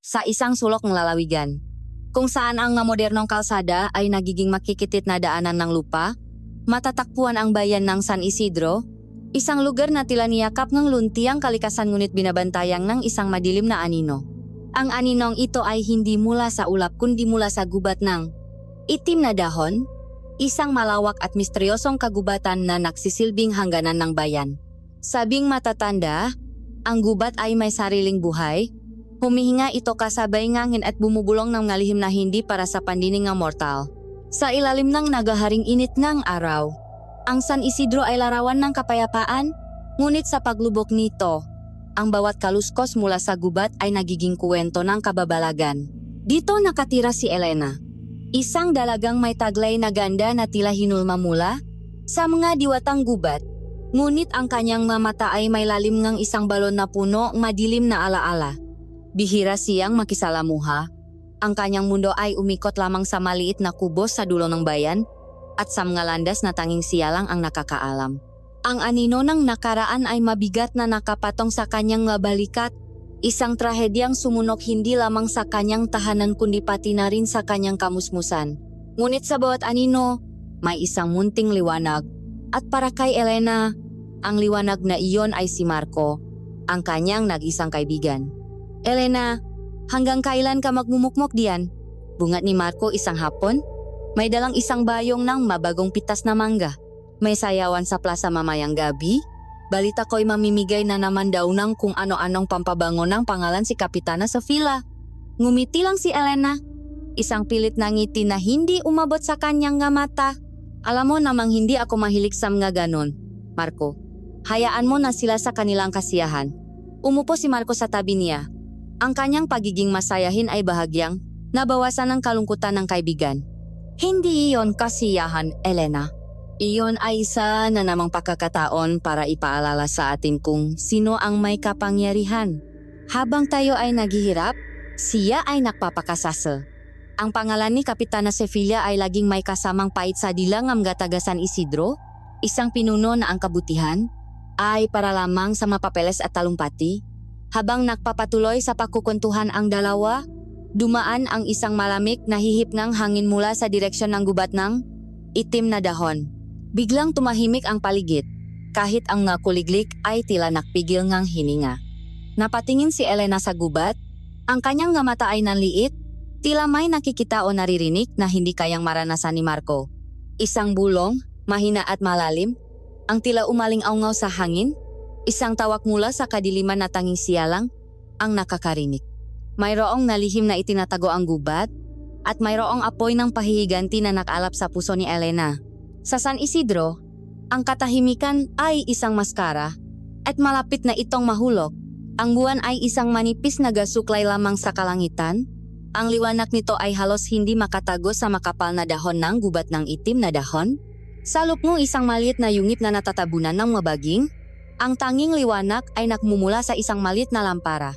sa isang sulok ng lalawigan, kung saan ang nga modernong kalsada ay nagiging makikitit na daanan ng lupa. Matatakpuan ang bayan ng San Isidro, isang lugar na tila niyakap ng luntiang kalikasan ngunit binabantayang ng isang madilim na anino. Ang aninong ito ay hindi mula sa ulap kundi mula sa gubat ng itim na dahon, isang malawak at misteryosong kagubatan na nagsisilbing hangganan ng bayan. Sabing matatanda, ang gubat ay may sariling buhay. Humihinga ito kasabay ngangin at bumubulong ng ngalihim na hindi para sa pandining ng mortal. Sa ilalim ng nagaharing init ng araw, ang San Isidro ay larawan ng kapayapaan, ngunit sa paglubok nito, ang bawat kaluskos mula sa gubat ay nagiging kuwento ng kababalagan. Dito nakatira si Elena, isang dalagang may taglay na ganda na tila hinulma mula sa mga diwatang gubat. Ngunit ang kanyang mga mata ay may lalim ng isang balon na puno madilim na alaala. Bihira siyang makisalamuha. Ang kanyang mundo ay umikot lamang sa maliit na kubo sa dulo ng bayan at sa mga landas na tanging siya lang ang nakakaalam. Ang anino ng nakaraan ay mabigat na nakapatong sa kanyang mga balikat, isang trahedyang sumunok hindi lamang sa kanyang tahanan kundi pati na rin sa kanyang kamusmusan. Ngunit sa bawat anino, may isang munting liwanag. At para kay Elena, ang liwanag na iyon ay si Marco, ang kanyang nag-isang kaibigan. Elena, hanggang kailan ka magmumukmok diyan? Bungat ni Marco isang hapon. May dalang isang bayong ng mabagong pitas na mangga. May sayawan sa plaza mamayang gabi. Balita ko'y mamimigay na naman daw ng kung ano-anong pampabango ng pangalan si Kapitana sa fila. Ngumiti lang si Elena. Isang pilit na ngiti na hindi umabot sa kanyang nga mata. Alam mo namang hindi ako mahilig sa mga ganon, Marco. Hayaan mo na sila sa kanilang kasiyahan. Umupo si Marco sa tabi niya. Ang kanyang pagiging masayahin ay bahagyang nabawasan ng kalungkutan ng kaibigan. Hindi iyon kasiyahan, Elena. Iyon ay isa na namang pagkakataon para ipaalala sa atin kung sino ang may kapangyarihan. Habang tayo ay naghihirap, siya ay nagpapakasasal. Ang pangalan ni Kapitana Sevilla ay laging may kasamang pait sa dilang ng taga San Isidro, isang pinuno na ang kabutihan ay para lamang sa mapapeles at talumpati. Habang nagpapatuloy sa pagkukuntuhan ang dalawa, dumaan ang isang malamig na hihip ng hangin mula sa direksyon ng gubat ng itim na dahon. Biglang tumahimik ang paligid, kahit ang nakuliglik ay tila nakpigil ngang hininga. Napatingin si Elena sa gubat, ang kanyang nga mata ay nanliit, tila may nakikita o naririnig na hindi kayang maranasan ni Marco. Isang bulong, mahina at malalim, ang tila umaling-aungaw sa hangin, isang tawak mula sa kadiliman na tanging siya lang ang nakakarinig. Mayroong nalihim na itinatago ang gubat at mayroong apoy ng pahihiganti na nakaalap sa puso ni Elena. Sa San Isidro, ang katahimikan ay isang maskara at malapit na itong mahulog. Ang buwan ay isang manipis na gasuklay lamang sa kalangitan. Ang liwanag nito ay halos hindi makatago sa makapal na dahon ng gubat ng itim na dahon. Sa loob isang maliit na yungip na natatabunan ng mabaging. Ang tanging liwanag ay nakmumula sa isang maliit na lampara.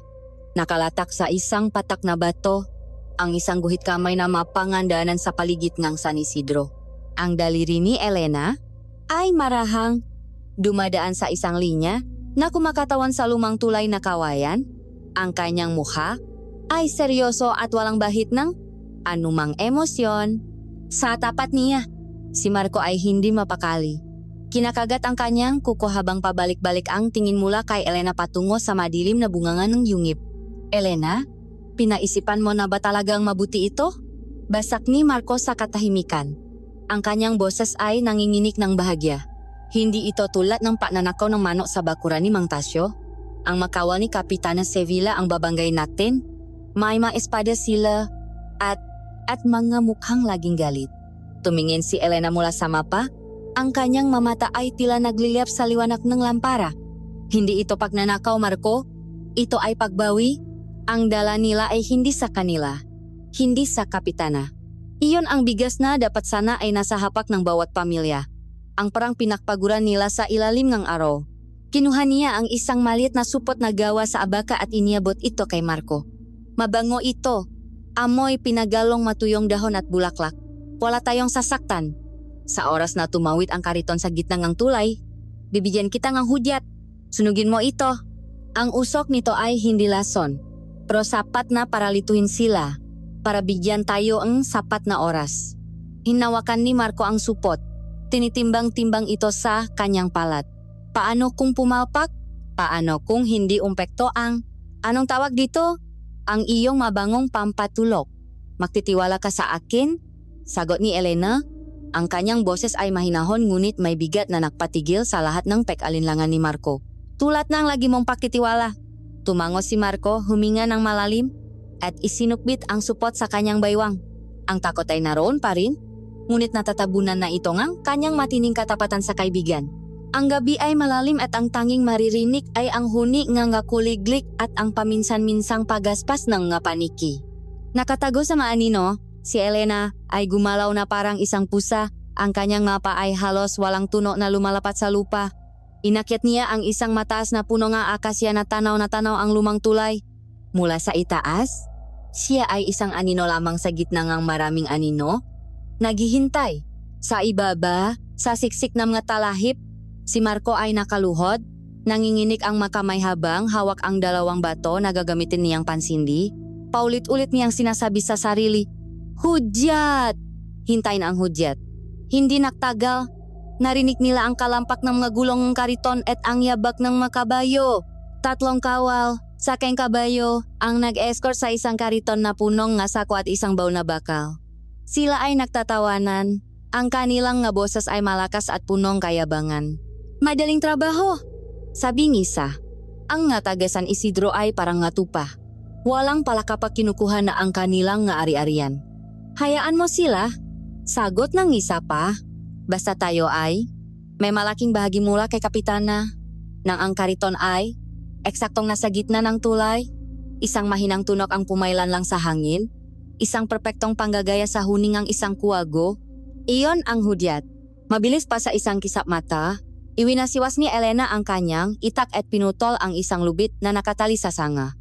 Nakalatak sa isang patak na bato, ang isang guhit kamay na mapangandanan sa paligid ng San Isidro. Ang daliri ni Elena ay marahang dumadaan sa isang linya na kumakatawan sa lumang tulay na kawayan. Ang kanyang mukha ay seryoso at walang bahid ng anumang emosyon. Sa tapat niya, si Marco ay hindi mapakali. Kinakagat ang kanyang kuko habang pabalik-balik ang tingin mula kay Elena patungo sa madilim na bungangan ng yungip. Elena, pinaisipan mo na ba talagang mabuti ito? Basak ni Marco sa katahimikan. Ang kanyang boses ay nanginginig ng bahagya. Hindi ito tulad ng pananakaw ng manok sa bakuran ni Mang Tasyo. Ang makawal ni Kapitana Sevilla ang babanggay natin. May mga espada sila at mga mukhang laging galit. Tumingin si Elena mula sa mapa. Ang kanyang mamata ay tila nagliliyap sa liwanag ng lampara. Hindi ito pagnanakaw, Marco. Ito ay pagbawi. Ang dala nila ay hindi sa kanila, hindi sa kapitana. Iyon ang bigas na dapat sana ay nasa hapak ng bawat pamilya. Ang parang pinakpaguran nila sa ilalim ng araw. Kinuha niya ang isang maliit na supot na gawa sa abaka at iniabot ito kay Marco. Mabango ito. Amoy pinagalong matuyong dahon at bulaklak. Wala tayong sasaktan. Sa oras na tumawid ang kariton sa gitna ng tulay, bibigyan kita ng hudyat. Sunugin mo ito. Ang usok nito ay hindi lason. Pero sapat na para lituhin sila, para bigyan tayo ang sapat na oras. Hinawakan ni Marco ang supot. Tinitimbang-timbang ito sa kanyang palat. Paano kung pumalpak? Paano kung hindi umpekto ang, anong tawag dito? Ang iyong mabangong pampatulok. Magtitiwala ka sa akin? Sagot ni Elena. Ang kanyang boses ay mahinahon ngunit may bigat na nagpatigil sa lahat ng pag-alinlangan ni Marco. Tulad ng lagi mong pakitiwala. Tumango si Marco, huminga ng malalim at isinukbit ang supot sa kanyang baywang. Ang takot ay naroon pa rin, ngunit natatabunan na ito ng kanyang matining katapatan sa kaibigan. Ang gabi ay malalim at ang tanging maririnig ay ang huni nga ngakuliglik at ang paminsan-minsang pagaspas ng nga paniki. Nakatago sa maanino, si Elena ay gumalaw na parang isang pusa. Ang kanyang mapa ay halos walang tuno na lumalapat sa lupa. Inakyat niya ang isang mataas na puno ng akasya na tanaw ang lumang tulay. Mula sa itaas, siya ay isang anino lamang sa gitna ng maraming anino. Naghihintay. Sa ibaba, sa siksik ng mga talahip, si Marco ay nakaluhod. Nanginginig ang makamay habang hawak ang dalawang bato na gagamitin niyang pansindi. Paulit-ulit niyang sinasabi sa sarili, "Hudyat!" Hintayin ang hudyat. Hindi nagtagal. Narinig nila ang kalampak ng mga gulong ng kariton at ang yabak ng mga kabayo. 3 kawal, sakeng kabayo, ang nag-escort sa isang kariton na punong nga sako at isang baw na bakal. Sila ay nagtatawanan. Ang kanilang nga boses ay malakas at punong kayabangan. "Madaling trabaho," sabi ng isa. Ang nga taga San Isidro ay parang nga tupa. Walang palakapag kinukuha na ang kanilang nga ari-arian. "Hayaan mo sila," sagot ng isa pa. "Basta tayo ay, may malaking bahagi mula kay Kapitana, nang ang kariton ay, eksaktong nasa gitna ng tulay, isang mahinang tunok ang pumailan lang sa hangin, isang perpektong panggagaya sa huning ang isang kuwago, iyon ang hudyat." Mabilis pa sa isang kisap mata, iwinasiwas ni Elena ang kanyang itak at pinutol ang isang lubid na nakatali sa sanga.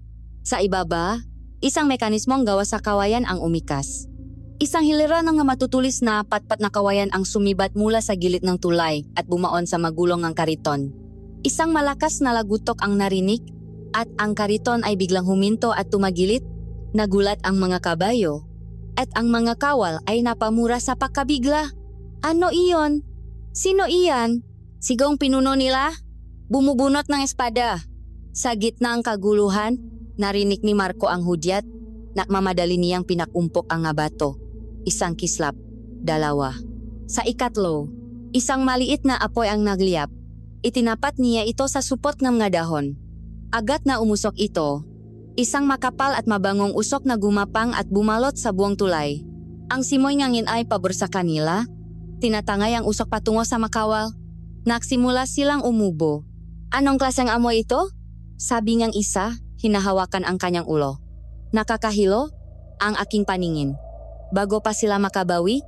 Sa ibaba, isang mekanismong gawa sa kawayan ang umikas. Isang hilera ng matutulis na patpat na kawayan ang sumibat mula sa gilid ng tulay at bumaon sa magulong ng kariton. Isang malakas na lagutok ang narinig at ang kariton ay biglang huminto at tumagilit. Nagulat ang mga kabayo at ang mga kawal ay napamura sa pagkabigla. "Ano iyon? Sino iyan?" Sigong pinuno nila. Bumubunot ng espada. Sa gitna ang kaguluhan, narinig ni Marco ang hudyat na mamadali niyang pinakumpok ang bato. Isang kislap, 2. Sa ikatlo, isang maliit na apoy ang nagliyap. Itinapat niya ito sa supot ng mga dahon. Agad na umusok ito. Isang makapal at mabangong usok na gumapang at bumalot sa buong tulay. Ang simoy ngangin ay pabor sa kanila. Tinatangay ang usok patungo sa makawal. Nagsimula silang umubo. "Anong klaseng amoy ito?" sabi ngang isa, hinahawakan ang kanyang ulo. "Nakakahilo?" ang aking paningin. Bago pa sila makabawi,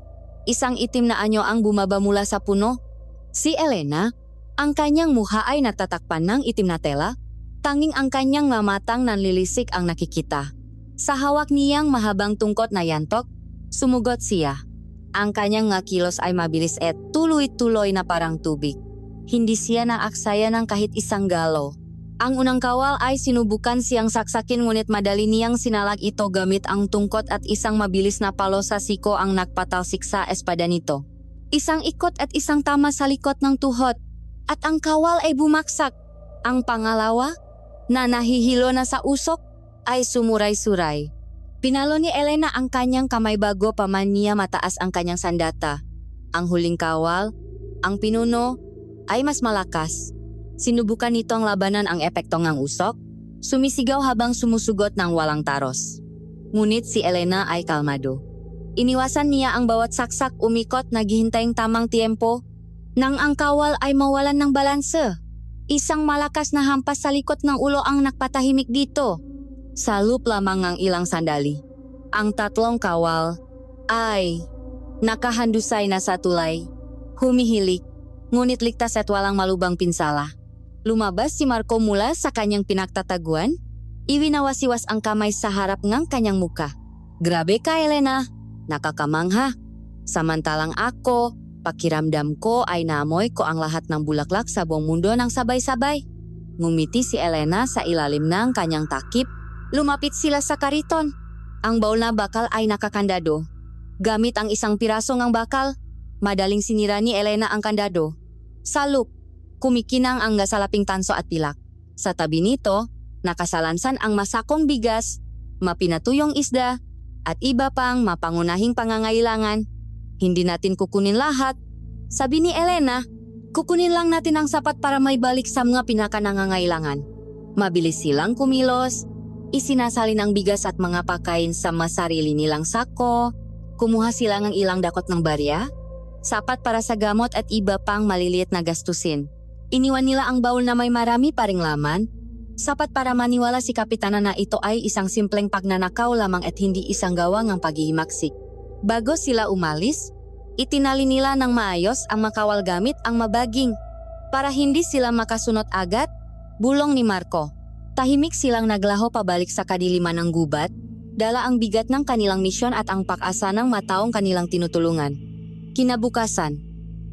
isang itim na anyo ang bumaba mula sa puno. Si Elena, ang kanyang mukha ay natatakpan ng itim na tela. Tanging ang kanyang mamatang nanlilisik ang nakikita. Sa hawak niyang mahabang tungkot na yantok, sumugot siya. Ang kanyang nga kilos ay mabilis at tuloy-tuloy na parang tubig. Hindi siya naaksaya ng kahit isang galaw. Ang unang kawal ay sinubukan siyang saksakin ngunit madali niyang sinalag ito gamit ang tungkot at isang mabilis na palo sa siko ang nagpatalsik sa espada nito. Isang ikot at isang tama sa likod ng tuhod at ang kawal ay bumaksak. Ang pangalawa, na nahihilo na sa usok, ay sumuray-suray. Pinalo ni Elena ang kanyang kamay bago pa man niya mataas ang kanyang sandata. Ang huling kawal, ang pinuno, ay mas malakas. Sinubukan nito ang labanan ang epekto ng usok, sumisigaw habang sumusugot ng walang taros. Ngunit si Elena ay kalmado. Iniwasan niya ang bawat saksak umikot naghihintayng tamang tiempo nang ang kawal ay mawalan ng balanse. Isang malakas na hampas sa likod ng ulo ang nagpatahimik dito. Sa loop lamang ang ilang sandali. Ang 3 kawal ay nakahandusay na sa tulay, humihilik, ngunit ligtas at walang malubang pinsala. Lumabas si Marco mula sa kanyang pinagtataguan. Iwinawasiwas ang kamay sa harap ng kanyang muka. "Grabe ka, Elena. Nakakamangha. Samantalang ako, pakiramdam ko ay naamoy ko ang lahat ng bulaklak sa buong mundo ng sabay-sabay." Ngumiti si Elena sa ilalim ng kanyang takip. Lumapit sila sa kariton. Ang baul na bakal ay nakakandado. Gamit ang isang piraso ng bakal, madaling sinira ni Elena ang kandado. Saluk, kumikinang ang gasalaping tanso at pilak. Sa tabi nito, nakasalansan ang masakong bigas, mapinatuyong isda, at iba pang mapangunahing pangangailangan. Hindi natin kukunin lahat. Sabi ni Elena, kukunin lang natin ang sapat para may balik sa mga pinakanangangailangan. Mabilis silang kumilos, isinasalin ang bigas at mga pakain sa masarili nilang sako, kumuha sila ng ilang dakot ng barya, sapat para sa gamot at iba pang maliliit na gastusin. Iniwan nila ang baul na may marami pa ring laman, sapat para maniwala si Kapitana na ito ay isang simpleng pagnanakaw lamang at hindi isang gawa ng paghihimaksik. Bago sila umalis, itinali nila ng maayos ang makawal gamit ang mabaging. Para hindi sila makasunot agad, bulong ni Marco. Tahimik silang naglaho pabalik sa kadiliman ng gubat, dala ang bigat ng kanilang misyon at ang pag-asa ng mataong kanilang tinutulungan. Kinabukasan,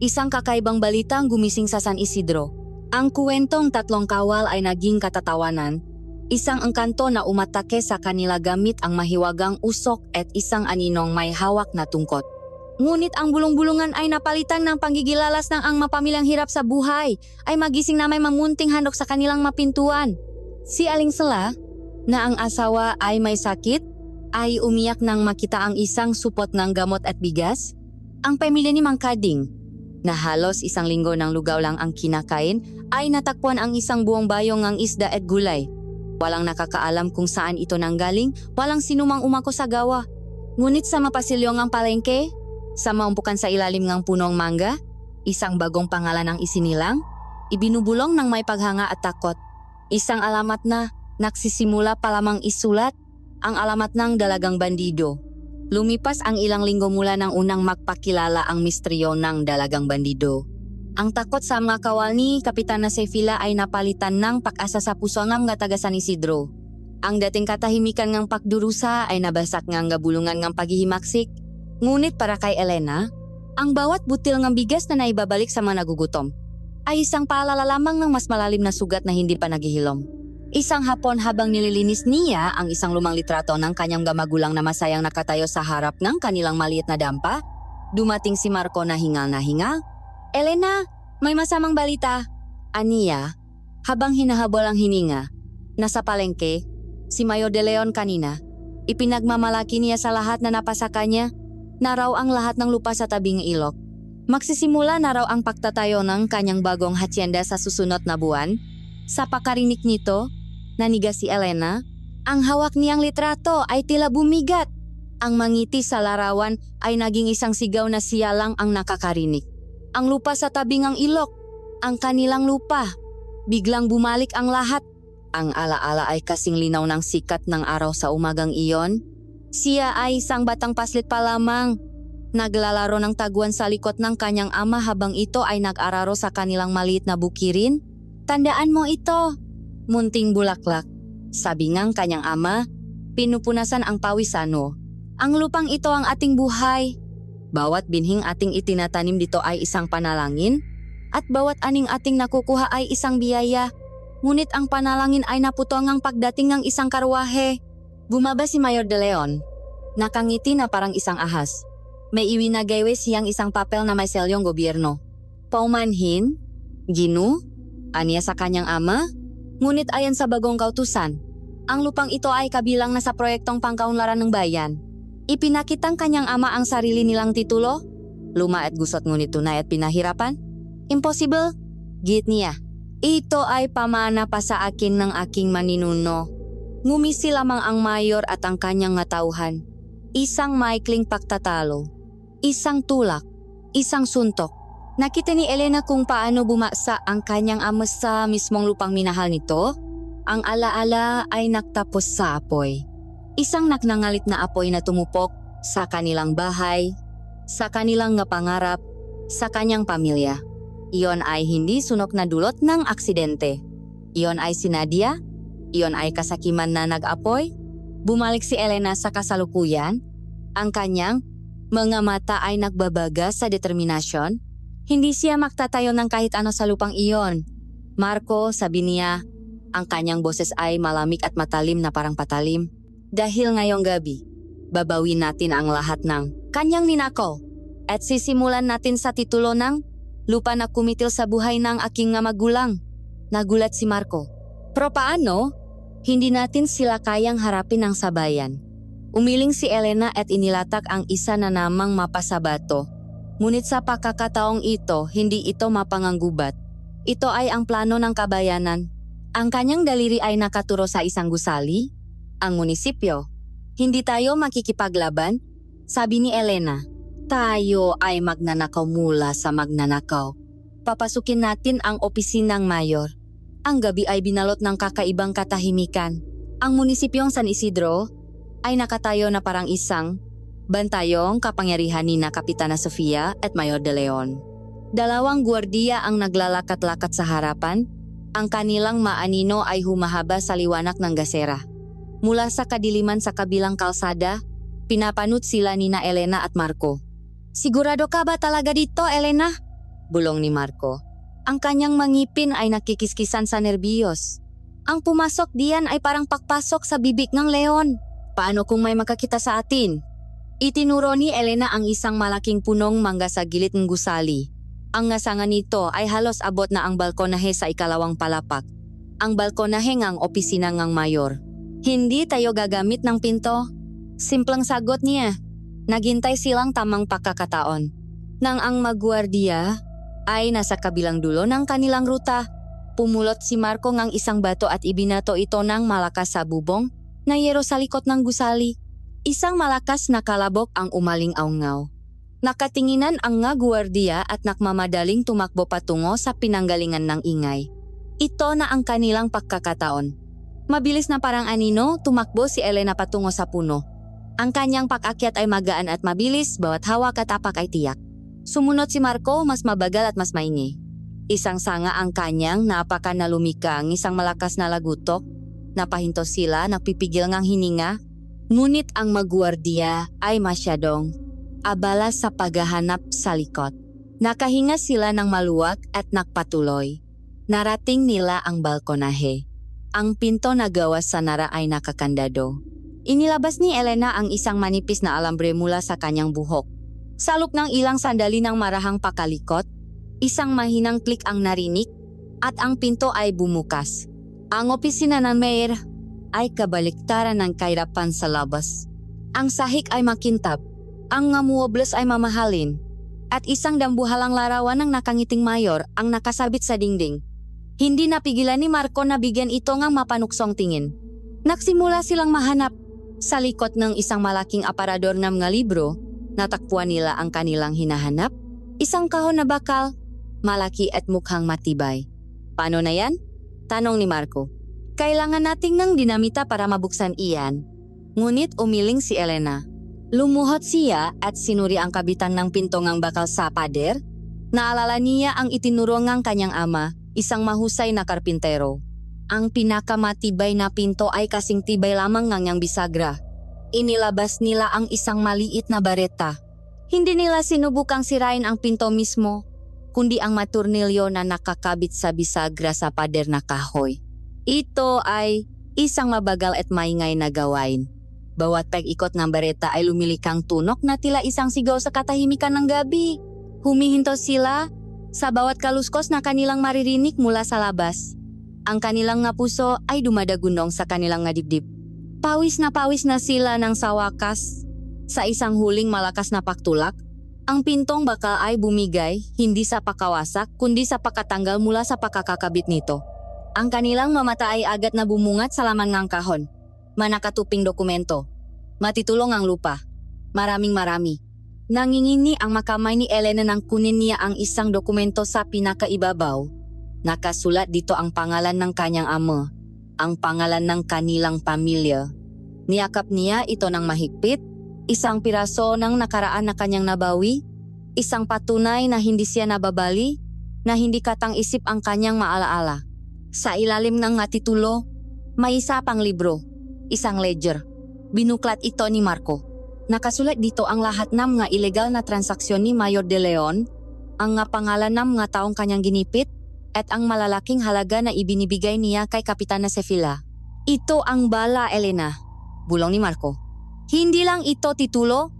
isang kakaibang balita ang gumising sa San Isidro. Ang kwentong tatlong kawal ay naging katatawanan, isang engkanto na umatake sa kanila gamit ang mahiwagang usok at isang aninong may hawak na tungkot. Ngunit ang bulong-bulungan ay napalitan ng panggigilalas ng ang mapamilyang hirap sa buhay ay magising na may mamunting handok sa kanilang mapintuan. Si Aling Sela, na ang asawa ay may sakit, ay umiyak nang makita ang isang supot ng gamot at bigas. Ang pamilya ni Mang Kading, na halos isang linggo ng lugaw lang ang kinakain, ay natakpuan ang isang buong bayong ng isda at gulay. Walang nakakaalam kung saan ito nanggaling, walang sinumang umako sa gawa. Ngunit sa mapasilyong ang palengke, sa maumpukan sa ilalim ng punong mangga, isang bagong pangalan ang isinilang, ibinubulong ng may paghanga at takot. Isang alamat na nagsisimula pa lamang isulat, ang alamat ng dalagang bandido. Lumipas ang ilang linggo mula nang unang magpakilala ang misteryo ng dalagang bandido. Ang takot sa mga kawal ni Kapitana Sefila ay napalitan ng pag-asa sa puso ng mga taga San Isidro. Ang dating katahimikan ng pagdurusa ay nabasak ng gabulungan ng paghihimaksik. Ngunit para kay Elena, ang bawat butil ng bigas na naibabalik sa mga nagugutom ay isang paalala lamang ng mas malalim na sugat na hindi pa naghihilom. Isang hapon habang nililinis niya ang isang lumang litrato ng kanyang gamagulang na masayang nakatayo sa harap ng kanilang maliit na dampa, dumating si Marco na hingal na hingal. Elena, may masamang balita. Aniya, habang hinahabol ang hininga, nasa palengke, si Mayor de Leon kanina, ipinagmamalaki niya sa lahat na napasa kanya, na raw ang lahat ng lupa sa tabing ilog. Magsisimula na raw ang pagtatayo ng kanyang bagong hacienda sa susunod na buwan. Sa pakarinig nito, nanigas si Elena. Ang hawak niyang litrato ay tila bumigat. Ang mangiti sa larawan ay naging isang sigaw na siya lang ang nakakarinig. Ang lupa sa tabing ng ilog, ang kanilang lupa. Biglang bumalik ang lahat. Ang alaala ay kasing linaw ng sikat ng araw sa umagang iyon. Siya ay isang batang paslit pa lamang. Naglalaro ng taguan sa likod ng kanyang ama habang ito ay nag-araro sa kanilang maliit na bukirin. Tandaan mo ito, munting bulaklak. Sabi ng kanyang ama, pinupunasan ang pawisano. Ang lupang ito ang ating buhay. Bawat binhing ating itinatanim dito ay isang panalangin, at bawat aning ating nakukuha ay isang biyaya. Ngunit ang panalangin ay naputol ng pagdating ng isang karwahe. Bumaba si Mayor de Leon. Nakangiti na parang isang ahas. May iwinagaywe siyang isang papel na may selyong gobyerno. Paumanhin? Ginu? Aniya sa kanyang ama? Ngunit ayon sa bagong kautusan, ang lupang ito ay kabilang na sa proyektong pangkaunlaran ng bayan. Ipinakitang kanyang ama ang sarili nilang titulo? Luma at gusot ngunit tunay at pinahirapan? Impossible? Git niya. Ito ay pamana pa sa akin ng aking maninuno. Ngumisi lamang ang mayor at ang kanyang tauhan. Isang maikling pagtatalo. Isang tulak, isang suntok. Nakita ni Elena kung paano bumasa ang kanyang ama sa mismong lupang minahal nito. Ang alaala ay nagtapos sa apoy. Isang naknangalit na apoy na tumupok sa kanilang bahay, sa kanilang pangarap, sa kanyang pamilya. Iyon ay hindi sunok na dulot ng aksidente. Iyon ay sinadya. Iyon ay kasakiman na nag-apoy. Bumalik si Elena sa kasalukuyan. Ang kanyang mga mata ay nagbabaga sa determinasyon. Hindi siya magtatayo ng kahit ano sa lupang iyon. Marco, sabi niya, Ang kanyang boses ay malamig at matalim na parang patalim. Dahil ngayong gabi, babawin natin ang lahat ng kanyang ninakaw. At sisimulan natin sa titulo ng lupa na kumitil sa buhay ng aking nga magulang. Nagulat si Marco. Pero paano? Hindi natin sila kayang harapin ng sabayan. Umiling si Elena at inilatak ang isa na namang mapa sa bato. Ngunit sa pagkakataong ito, hindi ito mapanganggubat. Ito ay ang plano ng kabayanan. Ang kanyang daliri ay nakaturo sa isang gusali, ang munisipyo. Hindi tayo makikipaglaban, sabi ni Elena. Tayo ay magnanakaw mula sa magnanakaw. Papasukin natin ang opisinang mayor. Ang gabi ay binalot ng kakaibang katahimikan. Ang munisipyong San Isidro ay nakatayo na parang isang bantayong kapangyarihan ni Kapitana Sofia at Mayor de Leon. Dalawang gwardiya ang naglalakat-lakat sa harapan. Ang kanilang maanino ay humahaba sa liwanag ng gasera. Mula sa kadiliman sa kabilang kalsada, pinapanut sila nina Elena at Marco. Sigurado ka ba talaga dito, Elena? Bulong ni Marco. Ang kanyang mangipin ay nakikiskisan sa nerbiyos. Ang pumasok diyan ay parang pagpasok sa bibig ng leon. Paano kung may makakita sa atin? Itinuro ni Elena ang isang malaking punong mangga sa gilid ng gusali. Ang ngasangan nito ay halos abot na ang balkonahe sa ikalawang palapak. Ang balkonahe ngang opisina ngang mayor. Hindi tayo gagamit ng pinto. Simpleng sagot niya. Naghintay silang tamang pagkakataon. Nang ang magwardiya ay nasa kabilang dulo ng kanilang ruta, pumulot si Marco ngang isang bato at ibinato ito ng malakas sa bubong na yero sa likod ng gusali. Isang malakas na kalabok ang umaling aungaw. Nakatinginan ang nga gwardiya at nakmamadaling tumakbo patungo sa pinanggalingan ng ingay. Ito na ang kanilang pagkakataon. Mabilis na parang anino, tumakbo si Elena patungo sa puno. Ang kanyang pag-akyat ay magaan at mabilis, bawat hawak at apak ay tiyak. Sumunod si Marco, mas mabagal at mas maingay. Isang sanga ang kanyang napaka na lumikang isang malakas na lagutok. Napahinto sila, napipigil ngang hininga. Ngunit ang magwardiya ay masyadong abala sa paghahanap sa likod. Nakahinga sila ng maluwag at nakpatuloy. Narating nila ang balkonahe. Ang pinto na gawas sa nara ay nakakandado. Inilabas ni Elena ang isang manipis na alambre mula sa kanyang buhok. Salok ng ilang sandali ng marahang pakalikot, isang mahinang klik ang narinig at ang pinto ay bumukas. Ang opisina ng mayor ay kabaliktaran ng kahirapan sa labas. Ang sahig ay makintab. Ang ngamuobles ay mamahalin, at isang dambuhalang larawan ng nakangiting mayor ang nakasabit sa dingding. Hindi napigilan ni Marco na bigyan ito ng mapanuksong tingin. Nagsimula silang mahanap. Sa likod ng isang malaking aparador ng mga libro, natakpuan nila ang kanilang hinahanap. Isang kahon na bakal, malaki at mukhang matibay. Paano na yan? Tanong ni Marco. Kailangan nating ng dinamita para mabuksan iyan. Ngunit umiling si Elena. Lumuhod siya at sinuri ang kabitan ng pinto ngang bakal sa pader. Naalala niya ang itinuro ngang kanyang ama, isang mahusay na karpintero. Ang pinakamatibay na pinto ay kasing tibay lamang ngang bisagra. Inilabas nila ang isang maliit na bareta. Hindi nila sinubukang sirain ang pinto mismo, kundi ang maturnilyo na nakakabit sa bisagra sa pader na kahoy. Ito ay isang mabagal at maingay na gawain. Bawat pag-ikot ng bareta ay lumilikang tunok na tila isang sigaw sa katahimikan ng gabi. Humihinto sila sa bawat kaluskos na kanilang maririnig mula sa labas. Ang kanilang nga puso ay dumadagunong sa kanilang nga dibdib. Pawis na sila ng sawakas. Sa isang huling malakas na paktulak, ang pintong bakal ay bumigay hindi sa pakawasak kundi sa pakatanggal mula sa pakakakabit nito. Ang kanilang mamata ay agad na bumungat sa laman ng kahon. Manakatuping dokumento. Matitulong ang lupa. Marami. Nangingini ang makamay ni Elena nang kunin niya ang isang dokumento sa pinakaibabaw. Nakasulat dito ang pangalan ng kanyang ama, ang pangalan ng kanilang pamilya. Niyakap niya ito ng mahigpit, isang piraso ng nakaraan na kanyang nabawi, isang patunay na hindi siya nababali, na hindi katang-isip ang kanyang maalaala. Sa ilalim ng nga titulo, may isa pang libro. Isang ledger. Binuklat ito ni Marco. Nakasulat dito ang lahat ng mga ilegal na transaksyon ni Mayor de Leon, ang nga pangalan ng mga taong kanyang ginipit, at ang malalaking halaga na ibinibigay niya kay Kapitana Sevilla. Ito ang bala, Elena, bulong ni Marco. Hindi lang ito titulo,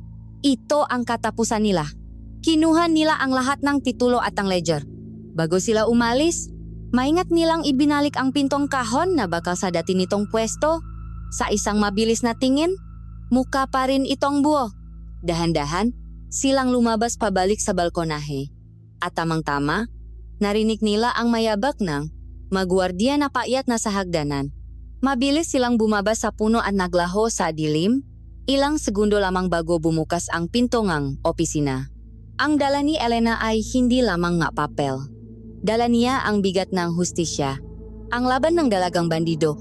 ito ang katapusan nila. Kinuha nila ang lahat ng titulo at ang ledger. Bago sila umalis, maingat nilang ibinalik ang pintong kahon na bakal sa dati nitong pwesto. Sa isang mabilis na tingin, mukha pa rin itong buo. Dahan-dahan, silang lumabas pabalik sa balkonahe. At tamang-tama, narinig nila ang mayabak ng magwardiya na paakyat na sa hagdanan. Mabilis silang bumaba sa puno at naglaho sa dilim, ilang segundo lamang bago bumukas ang pinto ng opisina. Ang dala ni Elena ay hindi lamang nga papel. Dala niya ang bigat ng hustisya. Ang laban ng dalagang bandido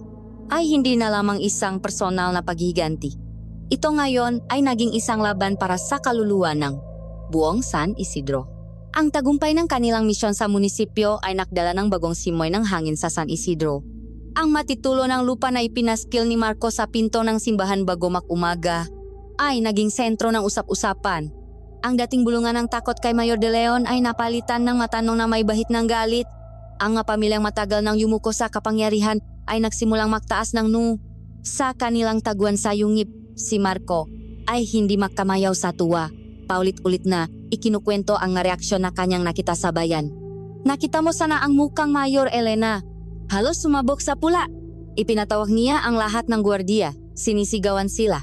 ay hindi na lamang isang personal na paghiganti. Ito ngayon ay naging isang laban para sa kaluluwa ng buong San Isidro. Ang tagumpay ng kanilang misyon sa munisipyo ay nakdala ng bagong simoy ng hangin sa San Isidro. Ang matitulo ng lupa na ipinaskil ni Marco sa pinto ng simbahan bago mag-umaga ay naging sentro ng usap-usapan. Ang dating bulungan ng takot kay Mayor de Leon ay napalitan ng matanong na may bahit ng galit. Ang pamilyang matagal nang yumuko sa kapangyarihan ay nagsimulang magtaas ng sa kanilang taguan sa yungip. Si Marco ay hindi makamayaw sa tuwa. Paulit-ulit na ikinukwento ang reaksyon na kanyang nakita sa bayan. Nakita mo sana ang mukang Mayor, Elena. Halos sumabog sa pula. Ipinatawag niya ang lahat ng gwardiya. Sinisigawan sila.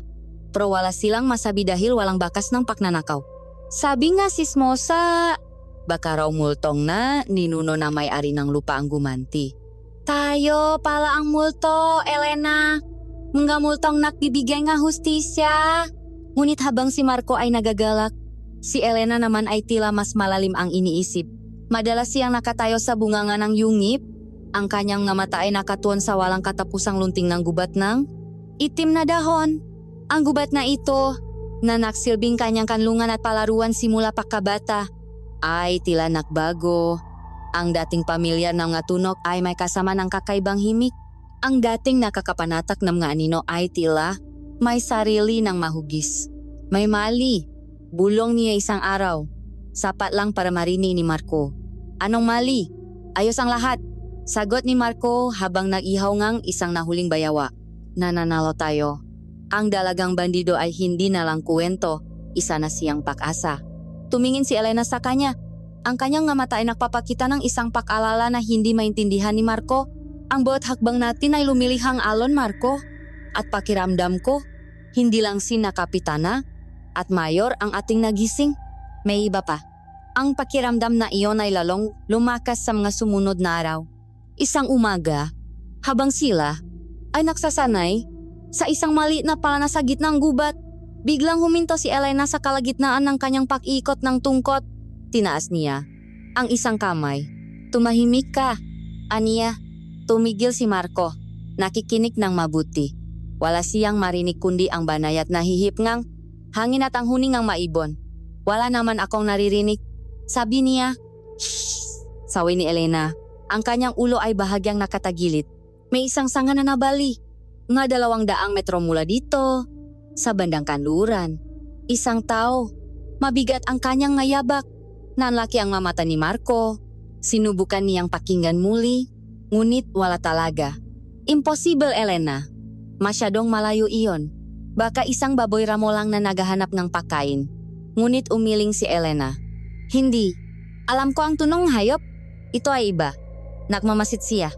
Pero wala silang masabi dahil walang bakas ng pagnanakaw. Sabi nga sismosa, baka raw multong na ninuno na may-ari ng lupa ang gumanti. Tayo pala ang multo, Elena. Mga multong nakbibigay nga hustisya. Ngunit habang si Marco ay nagagalak, si Elena naman ay tila mas malalim ang iniisip. Madalas siyang nakatayo sa bunganga ng yungip. Ang kanyang nga mata ay nakatuon sa walang katapusang lunting ng gubat ng itim na dahon. Ang gubat na ito, na naksilbing kanyang kanlungan at palaruan simula pagkabata, ay tila nakbago. Ang dating pamilyar ng nga tunok ay may kasama ng kakaibang himik. Ang dating nakakapanatak ng mga anino ay tila may sarili ng mahugis. May mali. Bulong niya isang araw. Sapat lang para marinig ni Marco. Anong mali? Ayos ang lahat. Sagot ni Marco habang nag-ihaw ngang isang nahuling bayawa. Nananalo tayo. Ang dalagang bandido ay hindi na lang kuwento. Isa na siyang pag-asa. Tumingin si Elena sa kanya. Ang kanyang nga mata ay nagpapakita ng isang pag-alala na hindi maintindihan ni Marco. Ang bawat hakbang natin ay lumilihang alon, Marco. At pakiramdam ko, hindi lang si na Kapitana at Mayor ang ating nagising. May iba pa. Ang pakiramdam na iyon ay lalong lumakas sa mga sumunod na araw. Isang umaga, habang sila ay naksasanay sa isang maliit na pala sa gitnang gubat, biglang huminto si Elena sa kalagitnaan ng kanyang pag-ikot ng tungkot. Tinaas niya ang isang kamay. Tumahimik ka, aniya. Tumigil si Marco, nakikinig ng mabuti. Wala siyang marinig kundi ang banayat na hihipngang hangin at ang huningang maibon. Wala naman akong naririnig. Sabi niya, "Shh!" Sawi ni Elena. Ang kanyang ulo ay bahagyang nakatagilit. May isang sanga na nabali. Nga 200 metro mula dito, sa bandang kanluran. Isang tao. Mabigat ang kanyang ngayabak. Nanlaki ang mamata ni Marco. Sinubukan niyang pakinggan muli, ngunit wala talaga. Impossible, Elena. Masyadong malayo iyon. Baka isang baboy ramo lang na naghahanap ng pagkain. Ngunit umiling si Elena. Hindi. Alam ko ang tunong hayop. Ito ay iba. Nagmamasid siya.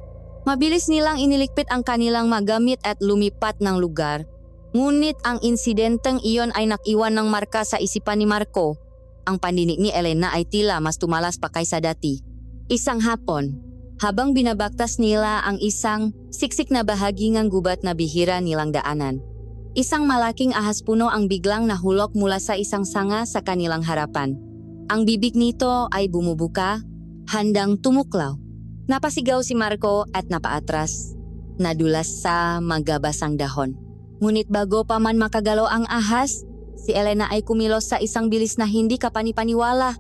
Mabilis nilang iniligpit ang kanilang magamit at lumipat ng lugar. Ngunit ang insidenteng iyon ay nakiwan ng marka sa isipan ni Marco. Ang pandinig ni Elena ay tila mas tumalas pa kaysa dati. Isang hapon, habang binabaktas nila ang isang siksik na bahagi ng gubat na bihira nilang daanan, isang malaking ahas puno ang biglang nahulog mula sa isang sanga sa kanilang harapan. Ang bibig nito ay bumubuka, handang tumuklaw. Napasigaw si Marco at napaatras. Nadulas sa magabasang dahon. Ngunit bago pa man makagalaw ang ahas, si Elena ay kumilos sa isang bilis na hindi kapanipaniwala.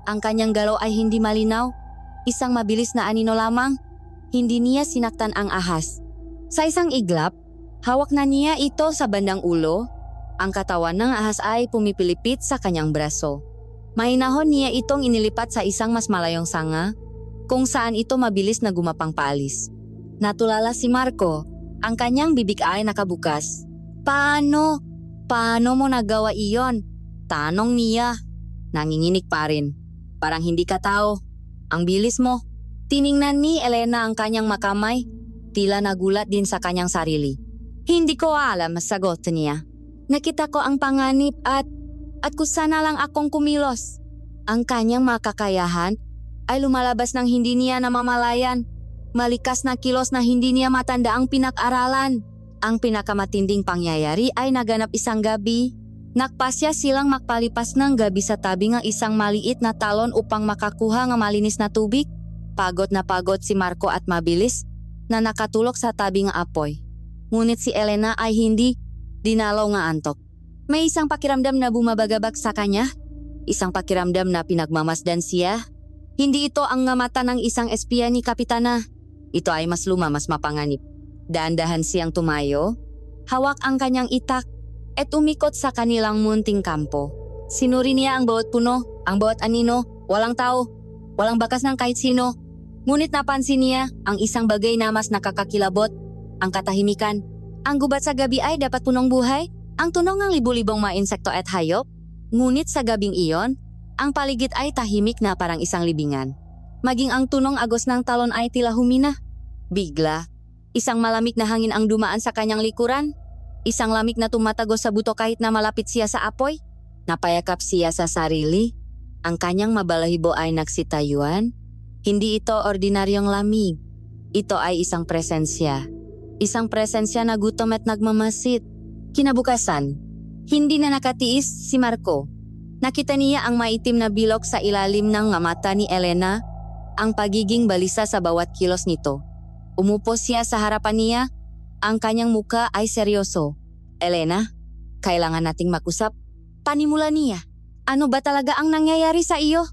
Ang kanyang galaw ay hindi malinaw. Isang mabilis na anino lamang. Hindi niya sinaktan ang ahas. Sa isang iglap, hawak na niya ito sa bandang ulo. Ang katawan ng ahas ay pumipilipit sa kanyang braso. Mahinahon niya itong inilipat sa isang mas malayong sanga. kung saan ito mabilis na gumapang paalis. Natulala si Marco, ang kanyang bibig ay nakabukas. Paano? Paano mo nagawa iyon? Tanong niya. Nanginginig pa rin. Parang hindi ka tao. Ang bilis mo. Tiningnan ni Elena ang kanyang makamay. Tila nagulat din sa kanyang sarili. Hindi ko alam, sagot niya. Nakita ko ang panganib at kung sana lang akong kumilos. Ang kanyang makakayahan ay lumalabas ng hindi niya namamalayan. Malikas na kilos na hindi niya matanda ang pinag-aralan. Ang pinakamatinding pangyayari ay naganap isang gabi. Nakpasya silang magpalipas ng gabi sa tabi ng isang maliit na talon upang makakuha ng malinis na tubig. Pagod na pagod si Marco at mabilis na nakatulog sa tabi ng apoy. Ngunit si Elena ay hindi dinalaw ng antok. May isang pakiramdam na bumabagabag sa kanya. Isang pakiramdam na pinagmamasdan siya. Hindi ito ang mata ng isang espiya ni Kapitana. Ito ay mas luma, mas mapanganib. Dahan-dahan siyang tumayo, hawak ang kanyang itak, at umikot sa kanilang munting kampo. Sinuri niya ang bawat puno, ang bawat anino, walang tao, walang bakas ng kahit sino. Ngunit napansin niya ang isang bagay na mas nakakakilabot, ang katahimikan. Ang gubat sa gabi ay dapat punong buhay, ang tunog ng libu-libong mga insekto at hayop. Ngunit sa gabing iyon, ang paligid ay tahimik na parang isang libingan. Maging ang tunong agos ng talon ay tila humina. Bigla, isang malamig na hangin ang dumaan sa kanyang likuran. Isang lamig na tumatagos sa buto kahit na malapit siya sa apoy. Napayakap siya sa sarili. Ang kanyang mabalahibo ay nagsitayuan. Hindi ito ordinaryong lamig. Ito ay isang presensya. Isang presensya na gutom at nagmamasid. Kinabukasan, hindi na nakatiis si Marco. Nakita niya ang maitim na bilog sa ilalim ng mata ni Elena, ang pagiging balisa sa bawat kilos nito. Umupo siya sa harapan niya, ang kanyang muka ay seryoso. Elena, kailangan nating mag-usap. Panimula niya. Ano ba talaga ang nangyayari sa iyo?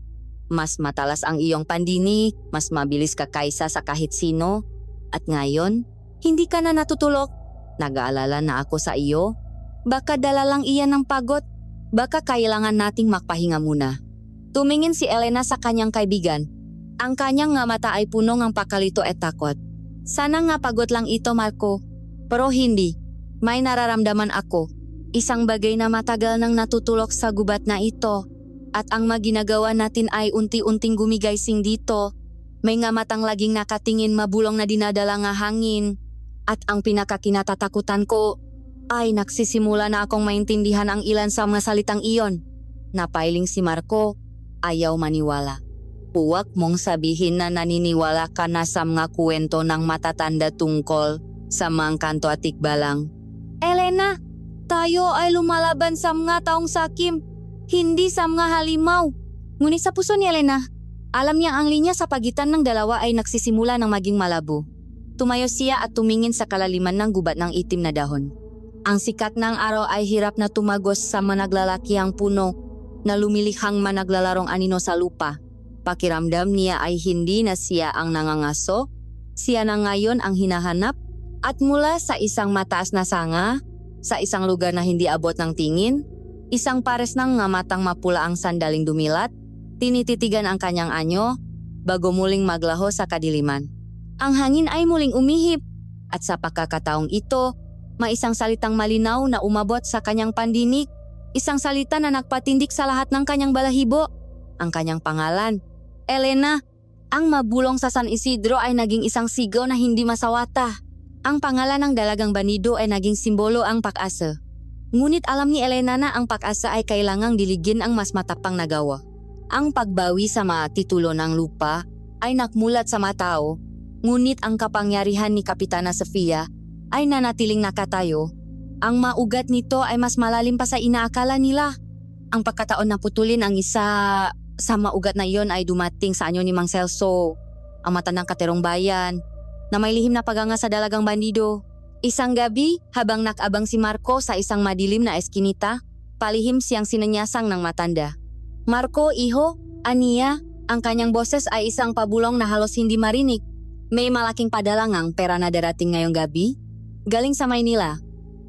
Mas matalas ang iyong pandinig, mas mabilis ka kaysa sa kahit sino. At ngayon, hindi ka na natutulog. Nag-aalala na ako sa iyo. Baka dala lang iyan ng pagod. Baka kailangan nating magpahinga muna. Tumingin si Elena sa kanyang kaibigan. Ang kanyang nga mata ay puno ng pakalito at takot. Sana nga pagod lang ito, Marco. Pero hindi. May nararamdaman ako. Isang bagay na matagal nang natutulog sa gubat na ito. At ang maginagawa natin ay unti-unting gumigising dito. May nga matang laging nakatingin mabulong na dinadala nga hangin. At ang pinakakinatatakutan ko ay nagsisimula na akong maintindihan ang ilan sa mga salitang iyon. Napailing si Marco, ayaw maniwala. Huwag mong sabihin na naniniwala ka na sa mga kwento ng matatanda tungkol sa mga kanto at tikbalang. Elena, tayo ay lumalaban sa mga taong sakim, hindi sa mga halimaw. Ngunit sa puso ni Elena, alam niya ang linya sa pagitan ng dalawa ay nagsisimula ng maging malabo. Tumayo siya at tumingin sa kalaliman ng gubat ng itim na dahon. Ang sikat ng araw ay hirap na tumagos sa managlalakihang puno na lumilihang managlalarong anino sa lupa. Pakiramdam niya ay hindi na siya ang nangangaso, siya na ngayon ang hinahanap at mula sa isang mataas na sanga, sa isang lugar na hindi abot ng tingin, isang pares ng matang mapula ang sandaling dumilat, tinititigan ang kanyang anyo bago muling maglaho sa kadiliman. Ang hangin ay muling umihip at sa pagkakataong ito, may isang salitang malinaw na umabot sa kanyang pandinig, isang salita na nagpatindik sa lahat ng kanyang balahibo, ang kanyang pangalan. Elena, ang mabulong sa San Isidro ay naging isang sigaw na hindi masawata. Ang pangalan ng dalagang banido ay naging simbolo ang pag-asa. Ngunit alam ni Elena na ang pag-asa ay kailangang diligin ang mas matapang na gawa. Ang pagbawi sa mga titulo ng lupa ay nakmulat sa mga tao, ngunit ang kapangyarihan ni Kapitana Sofia ay nanatiling nakatayo. Ang maugat nito ay mas malalim pa sa inaakala nila. Ang pagkataon na putulin ang isa sa maugat na iyon ay dumating sa anyo ni Mang Celso, ang matandang katerong bayan, na may lihim na paganga sa dalagang bandido. Isang gabi, habang nakabang si Marco sa isang madilim na eskinita, palihim siyang sinanyasang ng matanda. Marco, iho, aniya, ang kanyang boses ay isang pabulong na halos hindi marinig. May malaking padalangang pera na darating ngayong gabi, galing sa Maynila,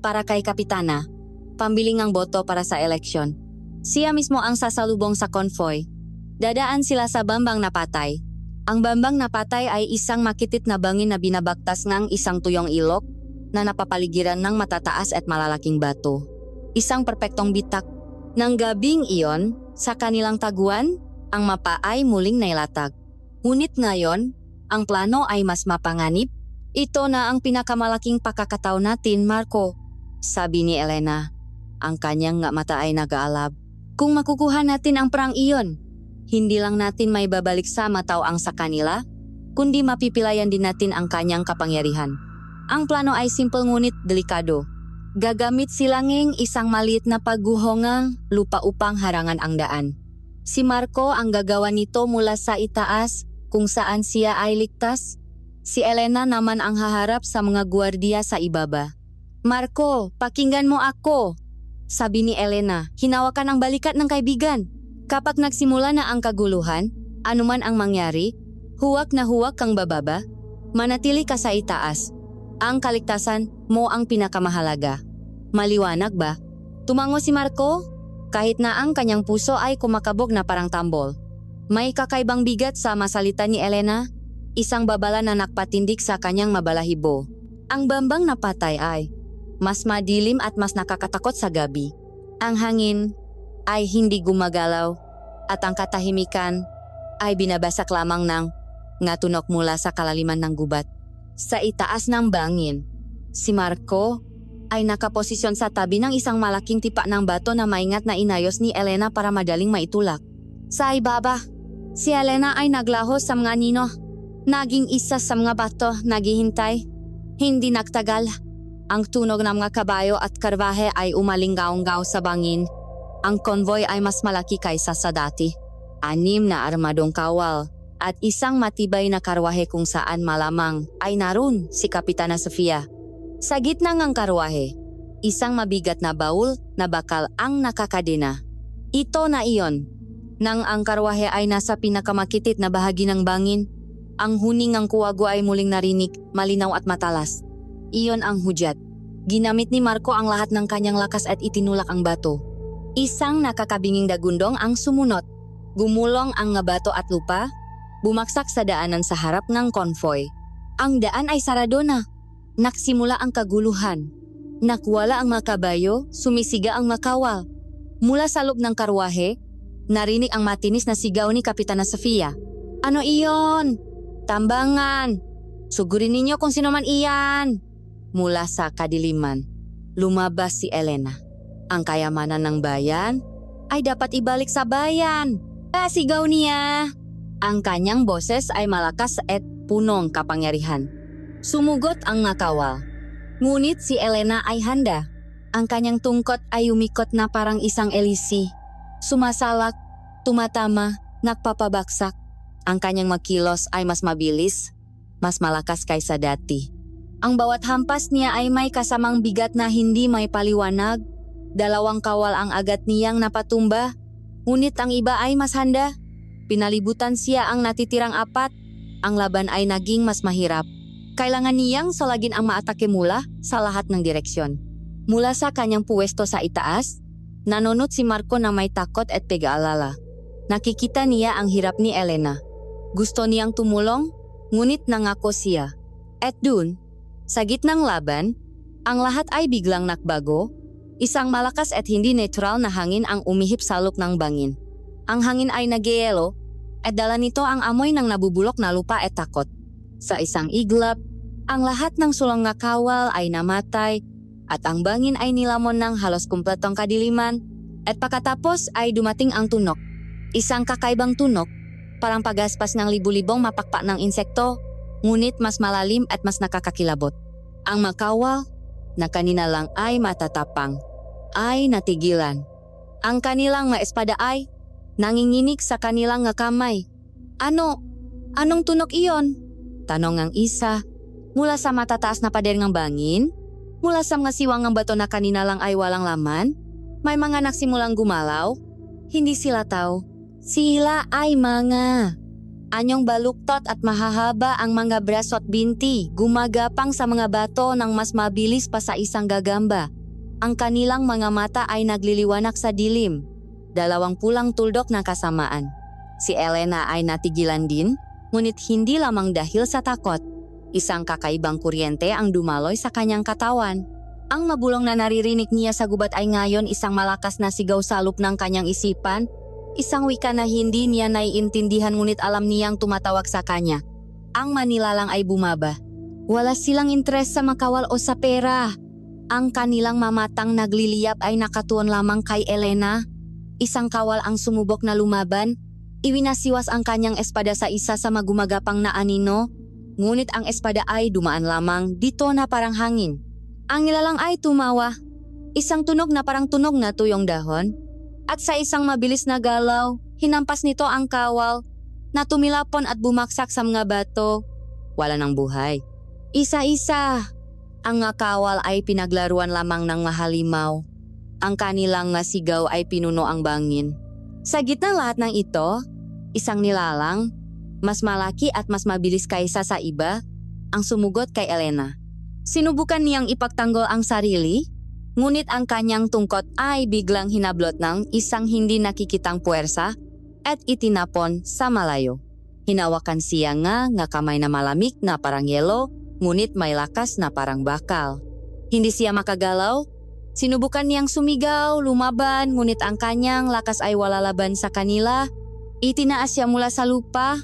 para kay Kapitana, pambiling ang boto para sa eleksyon. Siya mismo ang sasalubong sa convoy. Dadaan sila sa Bambang na patay. Ang bambang na patay ay isang makitit na bangin na binabaktas ng isang tuyong ilok na napapaligiran ng matataas at malalaking bato. Isang perpektong bitak. Nang gabing iyon, sa kanilang taguan, ang mapa ay muling nailatag. Ngunit ngayon, ang plano ay mas mapanganib. Ito na ang pinakamalaking pakakataon natin, Marco, sabi ni Elena. Ang kanyang mata ay nag-aalab. Kung makukuha natin ang perang iyon, hindi lang natin may babalik sa mataw sa kanila, kundi mapipilayan din natin ang kanyang kapangyarihan. Ang plano ay simple ngunit delikado. Gagamit silanging isang maliit na pagguhongang lupa upang harangan ang daan. Si Marco ang gagawa nito mula sa itaas kung saan siya ay ligtas. Si Elena naman ang haharap sa mga gwardiya sa ibaba. Marco, pakinggan mo ako, sabi ni Elena, hinawakan ang balikat ng kaibigan. Kapag nagsimula na ang kaguluhan, anuman ang mangyari, huwag na huwag kang bababa, manatili ka sa itaas. Ang kaligtasan mo ang pinakamahalaga. Maliwanag ba? Tumango si Marco, kahit na ang kanyang puso ay kumakabog na parang tambol. May kakaibang bigat sa masalita ni Elena, isang babala na nakpatindik sa kanyang mabalahibo. Ang bambang na patay ay mas madilim at mas nakakatakot sa gabi. Ang hangin ay hindi gumagalaw at ang katahimikan ay binabasak lamang ng ngatunok mula sa kalaliman ng gubat. Sa itaas ng bangin, si Marco ay nakaposisyon sa tabi ng isang malaking tipa ng bato na maingat na inayos ni Elena para madaling maitulak. Sa ibaba, si Elena ay naglaho sa mga nino. Naging isa sa mga bato naghihintay. Hindi nagtagal. Ang tunog ng mga kabayo at karwahe ay umalinggaw-ngaw sa bangin. Ang konvoy ay mas malaki kaysa sa dati. 6 na armadong kawal at isang matibay na karwahe kung saan malamang ay naroon si Kapitana Sofia. Sa gitna ng karwahe, isang mabigat na baul na bakal ang nakakadena. Ito na iyon. Nang ang karwahe ay nasa pinakamakitit na bahagi ng bangin, ang huning ng kuwago ay muling narinig, malinaw at matalas. Iyon ang hudyat. Ginamit ni Marco ang lahat ng kanyang lakas at itinulak ang bato. Isang nakakabinging dagundong ang sumunot. Gumulong ang nga bato at lupa, bumaksak sa daanan sa harap ng konvoy. Ang daan ay sarado na. Nagsimula ang kaguluhan. Nakwala ang mga kabayo, sumisiga ang makawal. Mula sa loob ng karwahe, narinig ang matinis na sigaw ni Kapitana Sofia. Ano iyon? Tambangan! Sugurin ninyo kung sino man iyan! Mula sa kadiliman, lumabas si Elena. Ang kayamanan ng bayan ay dapat ibalik sa bayan. Sigaw niya. Ang kanyang boses ay malakas at punong kapangyarihan. Sumugot ang nakawal. Ngunit si Elena ay handa. Ang kanyang tungkot ay umikot na parang isang elisi. Sumasalak, tumatama, nagpapabaksak. Ang kanyang magkilos ay mas mabilis, mas malakas kaysa dati. Ang bawat hampas niya ay may kasamang bigat na hindi may paliwanag. 2 kawal ang agad niyang napatumba, ngunit ang iba ay mas handa. Pinalibutan siya ang natitirang 4. Ang laban ay naging mas mahirap. Kailangan niyang salagin ang maatake mula sa lahat ng direksyon. Mula sa kanyang puwesto sa itaas, nanunot si Marco na may takot at pag-aalala. Nakikita niya ang hirap ni Elena. Gusto niyang tumulong, ngunit nangako siya. At dun, sa gitnang laban, ang lahat ay biglang nakbago. Isang malakas at hindi neutral na hangin ang umihip sa loob ng bangin. Ang hangin ay nagyelo at dala nito ang amoy ng nabubulok na lupa at takot. Sa isang iglap, ang lahat ng sulong nga kawal ay namatay at ang bangin ay nilamon ng halos kumpletong kadiliman at pagkatapos ay dumating ang tunok. Isang kakaibang tunok, parang pagaspas ng libu-libong mapakpak ng insekto, ngunit mas malalim at mas nakakakilabot. Ang makawal, na kanina lang ay matatapang, ay natigilan. Ang kanilang mga espada ay nanginginig sa kanilang nga kamay. Anong tunok iyon? Tanong ang isa. Mula sa matataas na pader ng bangin, mula sa mga siwang ng bato na kanina lang ay walang laman, may mga nagsimulang gumalaw. Hindi sila tao. Sila ay mga anyong baluktot at mahahaba ang mga braso at binti, gumagapang sa mga bato ng mas mabilis pa sa isang gagamba. Ang kanilang mga mata ay nagliliwanag sa dilim. 2 pulang tuldok na kasamaan. Si Elena ay natigilan din, ngunit hindi lamang dahil sa takot. Isang kakaibang kuryente ang dumaloy sa kanyang katawan. Ang mabulong na naririnig niya sa gubat ay ngayon isang malakas na sigaw sa loob ng kanyang isipan, isang wika na hindi niya naiintindihan ngunit alam niyang tumatawag sa kanya. Ang manilalang ay bumaba. Wala silang interes sa makawal o sa pera. Ang kanilang mamatang nagliliyap ay nakatuon lamang kay Elena. Isang kawal ang sumubok na lumaban. Iwinasiwas ang kanyang espada sa isa sa magumagapang na anino. Ngunit ang espada ay dumaan lamang dito na parang hangin. Ang nilalang ay tumawa. Isang tunog na parang tunog na tuyong dahon. At sa isang mabilis na galaw, hinampas nito ang kawal na tumilapon at bumaksak sa mga bato. Wala ng buhay. Isa-isa. Ang nga kawal ay pinaglaruan lamang ng mahalimaw. Ang kanilang nga sigaw ay pinuno ang bangin. Sa gitna lahat ng ito, isang nilalang, mas malaki at mas mabilis kaysa sa iba, ang sumugot kay Elena. Sinubukan niyang ipagtanggol ang sarili, ngunit ang kanyang tungkot ay biglang hinablot ng isang hindi nakikitang puwersa at itinapon sa malayo. Hinawakan siya nga kamay na malamig na parang yelo, ngunit may lakas na parang bakal. Hindi siya makagalaw. Sinubukan niyang sumigaw, lumaban, ngunit ang kanyang lakas ay wala laban sa kanila. Itinaas siya mula sa lupa.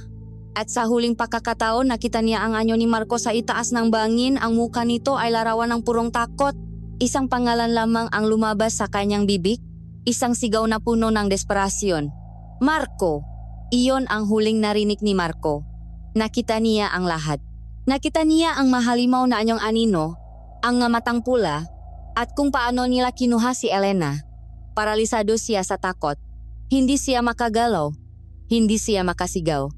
At sa huling pagkakataon nakita niya ang anyo ni Marco sa itaas ng bangin. Ang muka nito ay larawan ng purong takot. Isang pangalan lamang ang lumabas sa kanyang bibig. Isang sigaw na puno ng desperasyon. Marco! Iyon ang huling narinig ni Marco. Nakita niya ang lahat. Nakita niya ang mahalimaw na anyong anino, ang matang pula, at kung paano nila kinuha si Elena. Paralisado siya sa takot. Hindi siya makagalaw. Hindi siya makasigaw.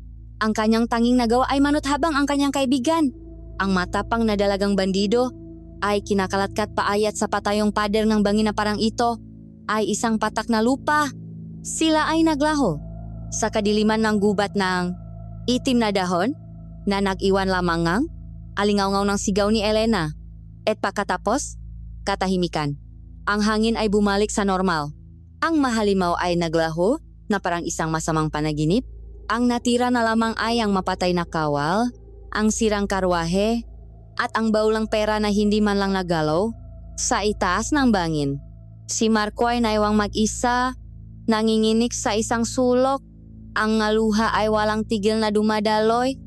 Ang kanyang tanging nagawa ay manuthabang ang kanyang kaibigan. Ang matapang na dalagang bandido ay kinakalatkat paayat sa patayong pader ng bangin na parang ito ay isang patak na lupa. Sila ay naglaho sa kadiliman ng gubat ng itim na dahon na nag-iwan lamang ng alingaw-ngaw ng sigaw ni Elena. At pagkatapos, katahimikan. Ang hangin ay bumalik sa normal. Ang mahalimaw ay naglaho na parang isang masamang panaginip. Ang natira na lamang ay ang mapatay na kawal, ang sirang karwahe, at ang baulang pera na hindi man lang nagalaw sa itaas ng bangin. Si Marco ay naiwang mag-isa, nanginginig sa isang sulok. Ang luha ay walang tigil na dumadaloy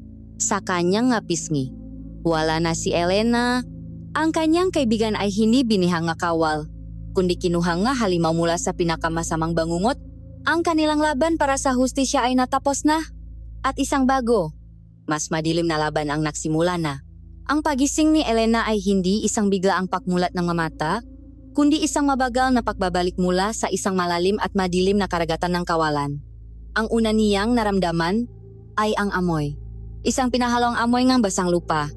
sa kanyang pisngi. Wala na si Elena. Ang kanyang kaibigan ay hindi binihang nga kawal, kundi kinuha nga halimaw mula sa pinakamasamang bangungot. Ang kanilang laban para sa hustisya ay natapos na. At isang bago, mas madilim na laban ang nagsimula na. Ang pagising ni Elena ay hindi isang biglaang pakmulat ng mata, kundi isang mabagal na pagbabalik mula sa isang malalim at madilim na karagatan ng kawalan. Ang una niyang naramdaman ay ang amoy. Isang pinahalong amoy ng basang lupa,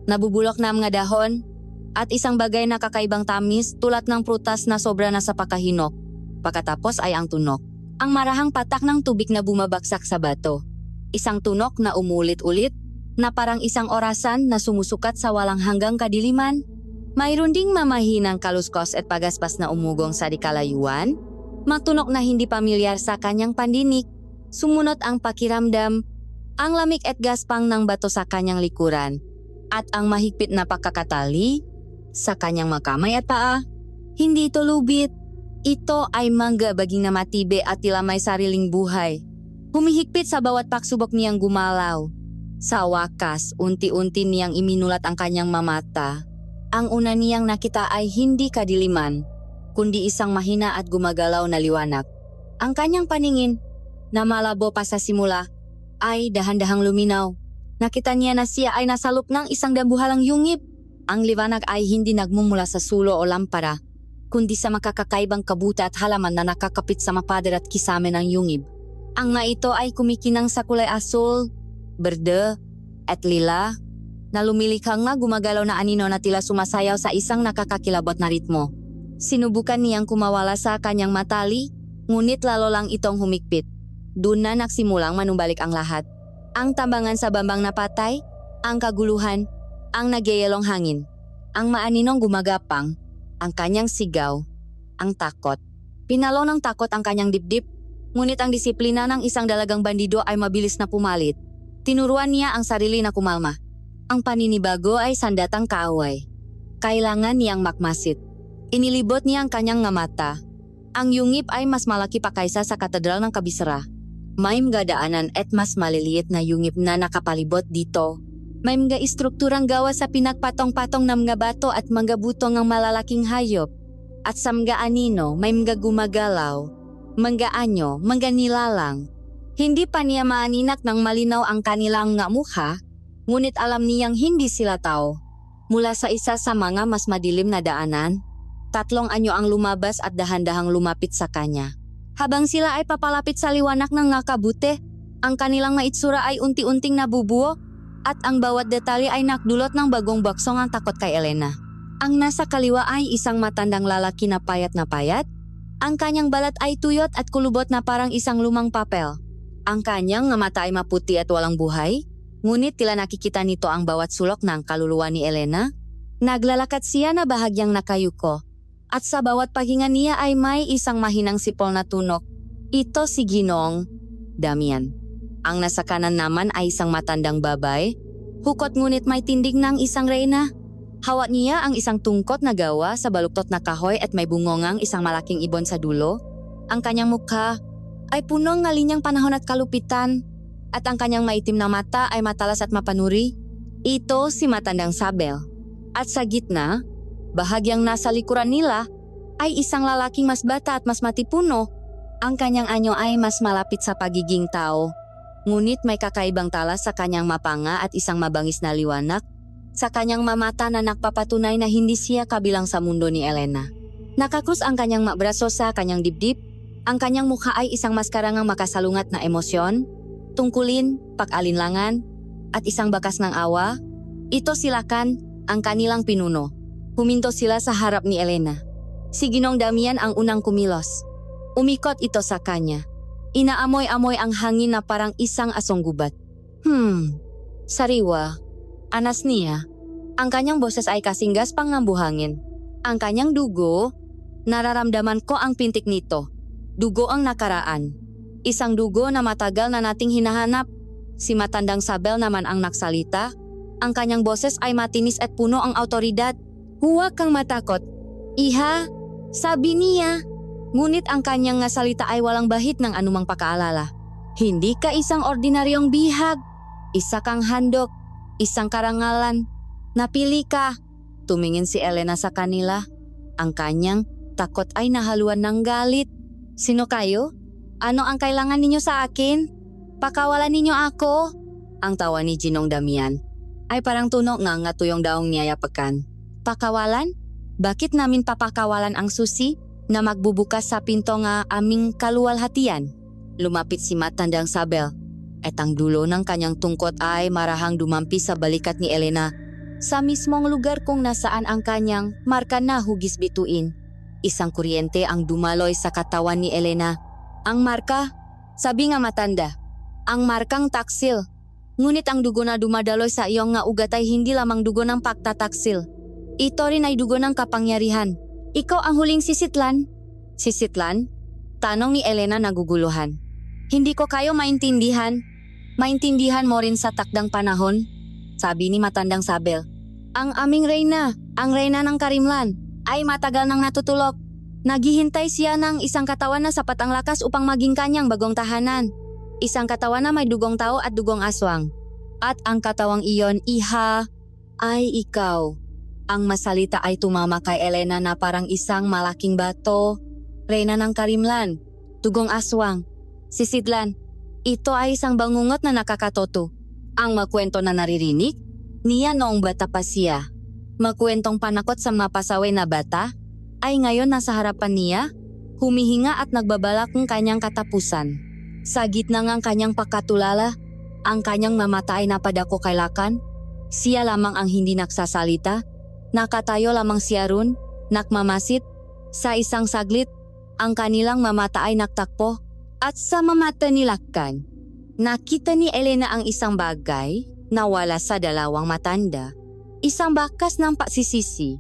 nabubulok na mga dahon, at isang bagay na kakaibang tamis tulad ng prutas na sobra na sa pagkahinok. Pagkatapos ay ang tunok. Ang marahang patak ng tubig na bumabagsak sa bato. Isang tunok na umulit-ulit, na parang isang orasan na sumusukat sa walang hanggang kadiliman. Mayroon ding mamahinang kaluskos at pagaspas na umugong sa dikalayuan. Matunok na hindi pamilyar sa kanyang pandinig. Sumunod ang pakiramdam, ang lamig at gaspang ng bato sa kanyang likuran, at ang mahigpit na pagkakatali sa kanyang makamay at paa. Hindi ito lubit. Ito ay mangga baging na matibe at tila may sariling buhay. Humihigpit sa bawat pagsubok niyang gumalaw. Sa wakas, unti-unti niyang iminulat ang kanyang mamata. Ang una niyang nakita ay hindi kadiliman, kundi isang mahina at gumagalaw na liwanag. Ang kanyang paningin, na malabo pa sa simula, ay dahan-dahang luminaw. Nakita niya na siya ay nasa loob ng isang dambuhalang yungib. Ang liwanag ay hindi nagmumula sa sulo o lampara, kundi sa makakakaibang kabuta at halaman na nakakapit sa mapader at kisame ng yungib. Ang nga ito ay kumikinang sa kulay asul, berde, at lila, na lumilikha nga gumagalaw na anino na tila sumasayaw sa isang nakakakilabot na ritmo. Sinubukan niyang kumawala sa kanyang matali, ngunit lalo lang itong humigpit. Doon na nagsimulang manumbalik ang lahat. Ang tambangan sa bambang na patay, ang kaguluhan, ang nagyayelong hangin, ang maaninong gumagapang, ang kanyang sigaw, ang takot. Pinalo ng takot ang kanyang dibdib, ngunit ang disiplina ng isang dalagang bandido ay mabilis na pumalit. Tinuruan niya ang sarili na kumalma. Ang paninibago ay sandatang kaaway. Kailangan niyang makmasid. Inilibot niya ang kanyang nga mata. Ang yungip ay mas malaki pa kaysa sa katedral ng Kabisera. May mga daanan at mas maliliit na yungip na nakapalibot dito. May mga istrukturang gawa sa pinagpatong-patong ng mga bato at mga buto ng malalaking hayop. At sa mga anino may mga gumagalaw, mga anyo, mga nilalang. Hindi pa niya maaninak ng malinaw ang kanilang nga mukha, ngunit alam niyang hindi sila tao. Mula sa isa sa mga mas madilim na daanan, 3 anyo ang lumabas at dahan-dahang lumapit sa kanya. Habang sila ay papalapit sa liwanag ng nga kabute, ang kanilang maitsura ay unti-unting nabubuo at ang bawat detalye ay nakdulot ng bagong baksong ang takot kay Elena. Ang nasa kaliwa ay isang matandang lalaki na payat. Ang kanyang balat ay tuyot at kulubot na parang isang lumang papel. Ang kanyang nga mata ay maputi at walang buhay, ngunit tila nakikita nito ang bawat sulok ng kaluluwa ni Elena. Naglalakad siya na bahagyang nakayuko, at sa bawat paghinga niya ay may isang mahinang sipol na tunok. Ito si Ginoong Damian. Ang nasa kanan naman ay isang matandang babae, hukot ngunit may tindig ng isang reyna. Hawak niya ang isang tungkot na gawa sa baluktot na kahoy at may bungongang isang malaking ibon sa dulo. Ang kanyang mukha ay puno ng linyang panahon at kalupitan, at ang kanyang maitim na mata ay matalas at mapanuri. Ito si matandang Sabel. At sa gitna, bahagyang nasa likuran nila, ay isang lalaking mas bata at mas matipuno. Ang kanyang anyo ay mas malapit sa pagiging tao, ngunit may kakaibang talas sa kanyang mapanga at isang mabangis na liwanag sa kanyang mamata na nagpapatunay na hindi siya kabilang sa mundo ni Elena. Nakakrus ang kanyang braso sa kanyang dibdib. Ang kanyang mukha ay isang maskara ng makasalungat na emosyon, tungkulin, pag-alinlangan, at isang bakas ng awa. Ito si Lakan, ang kanilang pinuno. Huminto sila sa harap ni Elena. Si Ginoong Damian ang unang kumilos. Umikot ito sa kanya. Inaamoy-amoy ang hangin na parang isang asong gubat. Sariwa. Anas niya. Ang kanyang boses ay kasing gaspang ng buhangin. Ang kanyang dugo, nararamdaman ko ang pintik nito. Dugo ang nakaraan. Isang dugo na matagal na nating hinahanap. Si matandang Sabel naman ang nagsalita. Ang kanyang boses ay matinis at puno ang awtoridad. Huwag kang matakot. Iha, sabi niya. Ngunit ang kanyang nga salita ay walang bahid ng anumang pakaalala. Hindi ka isang ordinaryong bihag. Isa kang handog. Isang karangalan. Napili ka. Tumingin si Elena sa kanila. Ang kanyang takot ay nahaluan ng galit. Sino kayo? Ano ang kailangan ninyo sa akin? Pakawalan ninyo ako. Ang tawa ni Ginoong Damian ay parang tunog nga tuyong daong niyayapakan. Pakawalan? Bakit namin papakawalan ang susi na magbubukas sa pinto nga aming kaluwalhatian? Lumapit si matandang Sabel at ang dulo ng kanyang tungkot ay marahang dumampi sa balikat ni Elena sa mismong lugar kung nasaan ang kanyang marka na hugis bituin. Isang kuryente ang dumaloy sa katawan ni Elena. Ang marka, sabi nga matanda, ang markang taksil. Ngunit ang dugo na dumadaloy sa iyong nga ugat ay hindi lamang dugo ng pagtataksil. Ito rin ay dugo ng kapangyarihan. Ikaw ang huling sisitlan. Sisitlan? Tanong ni Elena naguguluhan. Hindi ko kayo maintindihan. Maintindihan mo rin sa takdang panahon? Sabi ni matandang Sabel. Ang aming reyna, ang reyna ng Karimlan, ay matagal nang natutulog. Naghihintay siya ng isang katawan na sapat ang lakas upang maging kanyang bagong tahanan. Isang katawan na may dugong tao at dugong aswang. At ang katawang iyon, Iha, ay ikaw. Ang masalita ay tumama kay Elena na parang isang malaking bato. Reyna ng Karimlan, dugong aswang, sisidlan. Ito ay isang bangungot na nakakatoto. Ang makwento na naririnig niya noong bata pa siya. Makwentong panakot sa mapasaway na bata ay ngayon nasa harapan niya, humihinga at nagbabalak ng kanyang katapusan. Sa gitna ng kanyang pagkatulala, ang kanyang mamata ay napadako kay Lakan. Siya lamang ang hindi nagsasalita. Nakatayo lamang siya ron, nakmamasit. Sa isang saglit, ang kanilang mamata ay nagtakpo. At sa mamata ni Lakan, nakita ni Elena ang isang bagay na wala sa dalawang matanda. Isang bakas ng pagsisisi.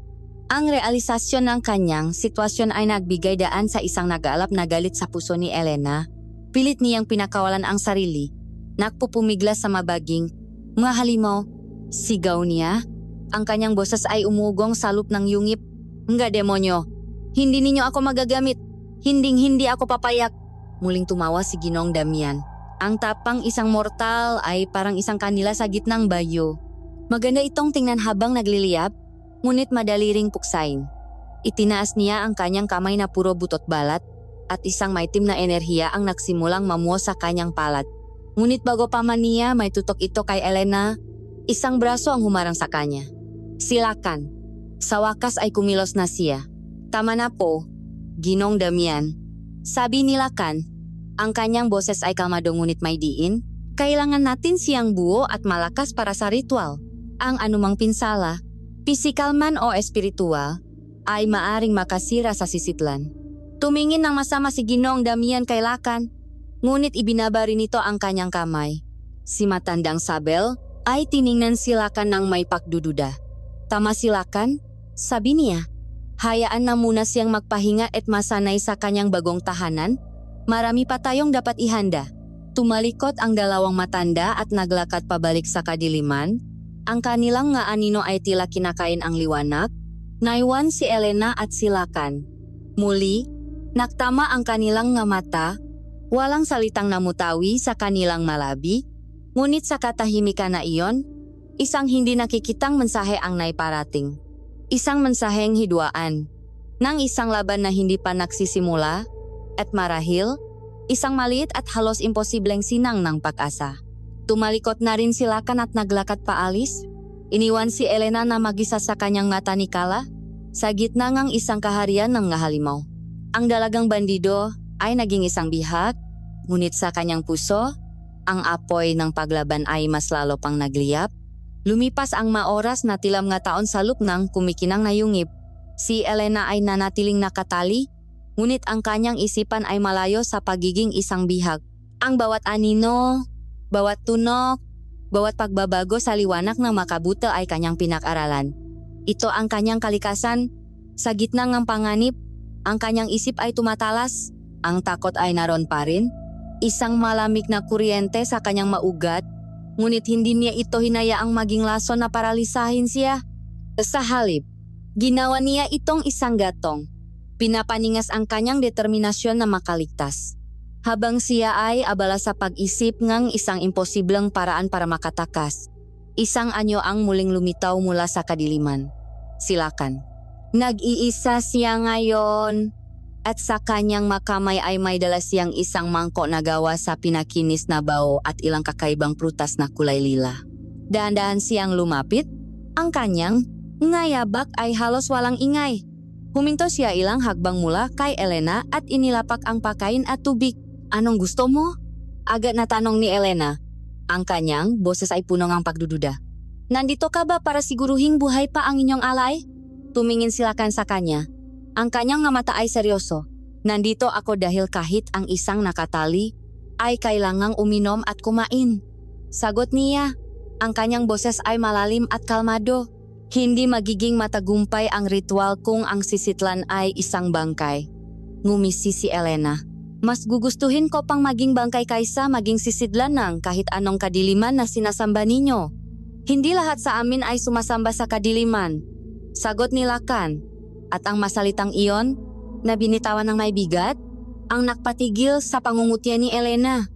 Ang realisasyon ng kanyang sitwasyon ay nagbigay daan sa isang nag-aalap na galit sa puso ni Elena. Pilit niyang pinakawalan ang sarili. Nagpupumiglas sa mabaging. Mga halimaw, sigaw niya. Ang kanyang boses ay umugong sa loop ng yungip. Nga demonyo, hindi ninyo ako magagamit. Hinding-hindi ako papayak. Muling tumawa si Ginong Damian. Ang tapang isang mortal ay parang isang kanila sa gitnang bayo. Maganda itong tingnan habang nagliliyap, ngunit madali ring puksain. Itinaas niya ang kanyang kamay na puro butot balat at isang maitim na enerhiya ang nagsimulang mamuo sa kanyang palat. Ngunit bago pa man niya may tutok ito kay Elena, isang braso ang humarang sa kanya. Silakan. Sa wakas ay kumilos na siya. Tama na po, Ginong Damian. Sabi ni Lakan, ang kanyang boses ay kalmado ngunit may diin. Kailangan natin siyang buo at malakas para sa ritual. Ang anumang pinsala, pisikal man o espiritual, ay maaring makasira sa sisitlan. Tumingin ng masama si Ginong Damian kay Lakan, ngunit ibinaba rin nito ang kanyang kamay. Si matandang Sabel ay tiningnan si Lakan ng may pagdududa. Tama si Lakan, sabi niya. Hayaan na muna siyang magpahinga at masanay sa kanyang bagong tahanan. Marami pa tayong dapat ihanda. Tumalikot ang dalawang matanda at naglakad pabalik sa kadiliman. Ang kanilang nga anino ay tila kinakain ang liwanag. Naiwan si Elena at si Lakan. Muli, naktama ang kanilang nga mata. Walang salitang namutawi sa kanilang malabi. Ngunit sa katahimikan na iyon, isang hindi nakikitang mensahe ang naiparating. Isang mensaheng hidwaan. Nang isang laban na hindi pa nagsisimula, at marahil, isang maliit at halos imposibleng sinang ng pag-asa. Tumalikot na rin si Lakan at naglakad paalis. Iniwan si Elena na mag-isa sa kanyang mata ni Kala, sa gitna ng isang kaharian ng halimaw. Ang dalagang bandido ay naging isang bihag, ngunit sa kanyang puso, ang apoy ng paglaban ay mas lalo pang nagliyap. Lumipas ang maoras na tilam nga taon sa loop ng kumikinang na yungib. Si Elena ay nanatiling nakatali, ngunit ang kanyang isipan ay malayo sa pagiging isang bihag. Ang bawat anino, bawat tunok, bawat pagbabago sa liwanag ng makabuti ay kanyang pinag-aralan. Ito ang kanyang kalikasan. Sa gitna ng panganib, ang kanyang isip ay tumatalas. Ang takot ay naroon pa rin. Isang malamig na kuryente sa kanyang maugat, ngunit hindi niya ito hinayaang maging lason na paralisahin siya. Sa halip, ginawa niya itong isang gatong. Pinapaningas ang kanyang determinasyon na makaligtas. Habang siya ay abala sa pag-isip ng isang imposibleng paraan para makatakas, isang anyo ang muling lumitaw mula sa kadiliman. Silakan. Nag-iisa siya ngayon. At sa kanyang makamay ay may dala siyang isang mangkok na gawa sa pinakinis na bao at ilang kakaibang prutas na kulay lila. Dahan-dahan siyang lumapit. Ang kanyang ngayabak ay halos walang ingay. Huminto siya ilang hakbang mula kay Elena at inilapak ang pagkain at tubig. Anong gusto mo? Agad na tanong ni Elena. Ang kanyang boses ay puno ng pagdududa. Nandito ka ba para siguruhing buhay pa ang inyong alay? Tumingin si Lakan sa kanya. Ang kanyang nga mata ay seryoso. Nandito ako dahil kahit ang isang nakatali ay kailangang uminom at kumain. Sagot niya. Ang kanyang boses ay malalim at kalmado. Hindi magiging matagumpay ang ritual kung ang sisitlan ay isang bangkay. Ngumisi si Elena. Mas gugustuhin ko pang maging bangkay kaysa maging sisidlan ng kahit anong kadiliman na sinasamba ninyo. Hindi lahat sa amin ay sumasamba sa kadiliman. Sagot ni Lakan. At ang masalitang iyon, na binitawan ng may bigat, ang nakpatigil sa pangungutya ni Elena.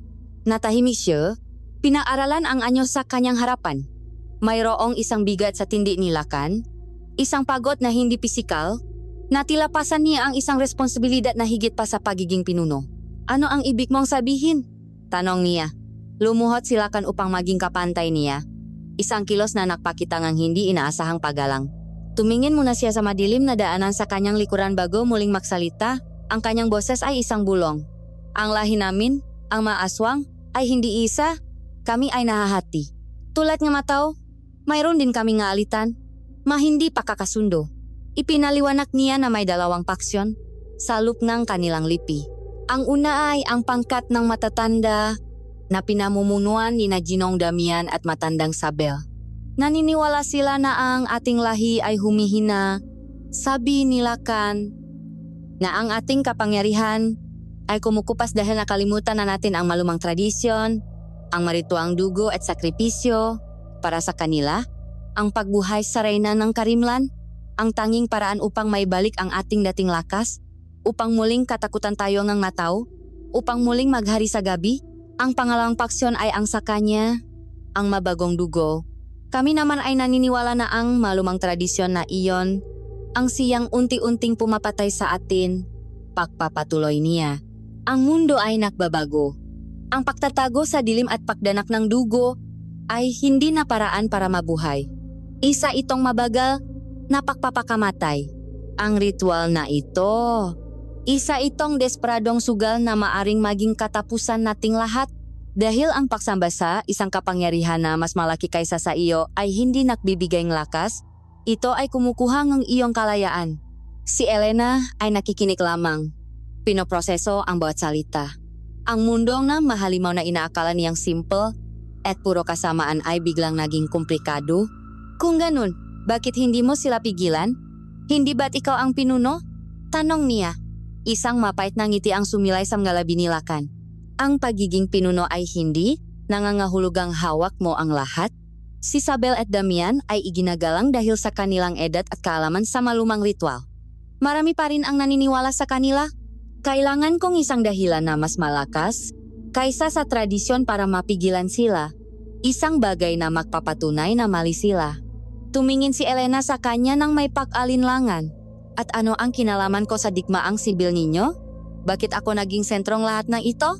Natahimik siya, pinaaralan ang anyo sa kanyang harapan. Mayroong isang bigat sa tindi ni Lakan, isang pagod na hindi pisikal, na tila pasan niya ang isang responsibilidad na higit pa sa pagiging pinuno. Ano ang ibig mong sabihin? Tanong niya. Lumuhot si Lakan upang maging kapantay niya. Isang kilos na nakpakita ng hindi inaasahang paggalang. Tumingin muna siya sa madilim na daanan sa kanyang likuran bago muling magsalita. Ang kanyang boses ay isang bulong. Ang lahi namin, ang maaswang, ay hindi isa. Kami ay nahahati. Tulad nga mataw, mayroon din kami nga alitan. Mahindi pa kakasundo. Ipinaliwanag niya na may dalawang paksyon sa loop ng kanilang lipi. Ang una ay ang pangkat ng matatanda na pinamumunuan ni Ginong Damian at matandang Sabel. Naniniwala sila na ang ating lahi ay humihina. Sabi ni Lakan na ang ating kapangyarihan ay kumukupas dahil nakalimutan na natin ang malumang tradisyon, ang marituang dugo at sakripisyo para sa kanila, ang pagbuhay sa reyna ng Karimlan, ang tanging paraan upang maibalik ang ating dating lakas, upang muling katakutan tayo ngang mataw, upang muling maghari sa gabi. Ang pangalawang paksyon ay ang sa kanya, ang mabagong dugo. Kami naman ay naniniwala na ang malumang tradisyon na iyon, ang siyang unti-unting pumapatay sa atin, pagpapatuloy niya. Ang mundo ay nakbabago. Ang pagtatago sa dilim at pagdanak ng dugo ay hindi na paraan para mabuhay. Isa itong mabagal na pagpapakamatay. Ang ritual na ito, isa itong desperadong sugal na maaring maging katapusan nating lahat. Dahil ang pagsamba sa isang kapangyarihan na mas malaki kaysa sa iyo ay hindi nagbibigay ng lakas, ito ay kumukuha ng iyong kalayaan. Si Elena ay nakikinig lamang. Pinoproseso ang bawat salita. Ang mundong na mahalimaw na inaakala niyang simple at puro kasamaan ay biglang naging komplikado. Kung ganun, bakit hindi mo sila pigilan? Hindi ba't ikaw ang pinuno? Tanong niya. Isang mapait na ngiti ang sumilay sa mga labi ni Lakan. Ang pagiging pinuno ay hindi nangangahulugang hawak mo ang lahat. Si Sabel at Damian ay iginagalang dahil sa kanilang edad at kaalaman sa malumang ritual. Marami pa rin ang naniniwala sa kanila. Kailangan kong isang dahilan na mas malakas kaysa sa tradisyon para mapigilan sila. Isang bagay na magpapatunay na mali sila. Tumingin si Elena sa kanya nang may pag-alinlangan. At ano ang kinalaman ko sa digmaang sibil ninyo? Bakit ako naging sentrong lahat ng ito?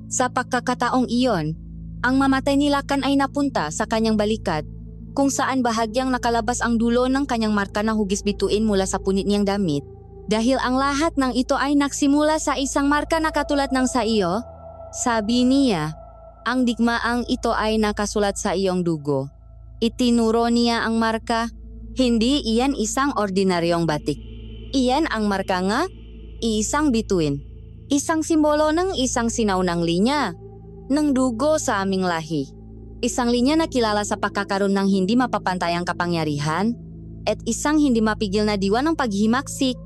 Sa pagkakataong iyon, ang mamatay ni Lakan ay napunta sa kanyang balikat, kung saan bahagyang nakalabas ang dulo ng kanyang marka na hugis bituin mula sa punit niyang damit. Dahil ang lahat ng ito ay nagsimula sa isang marka na katulad ng sa iyo, sabi niya, ang digmaang ito ay nakasulat sa iyong dugo. Itinuro niya ang marka, hindi iyan isang ordinaryong batik. Iyan ang marka nga, isang bituin. Isang simbolo ng isang sinaunang linya, ng dugo sa aming lahi. Isang linya na kilala sa pagkakaroon ng hindi mapapantayang kapangyarihan, at isang hindi mapigil na diwa ng paghimaksik.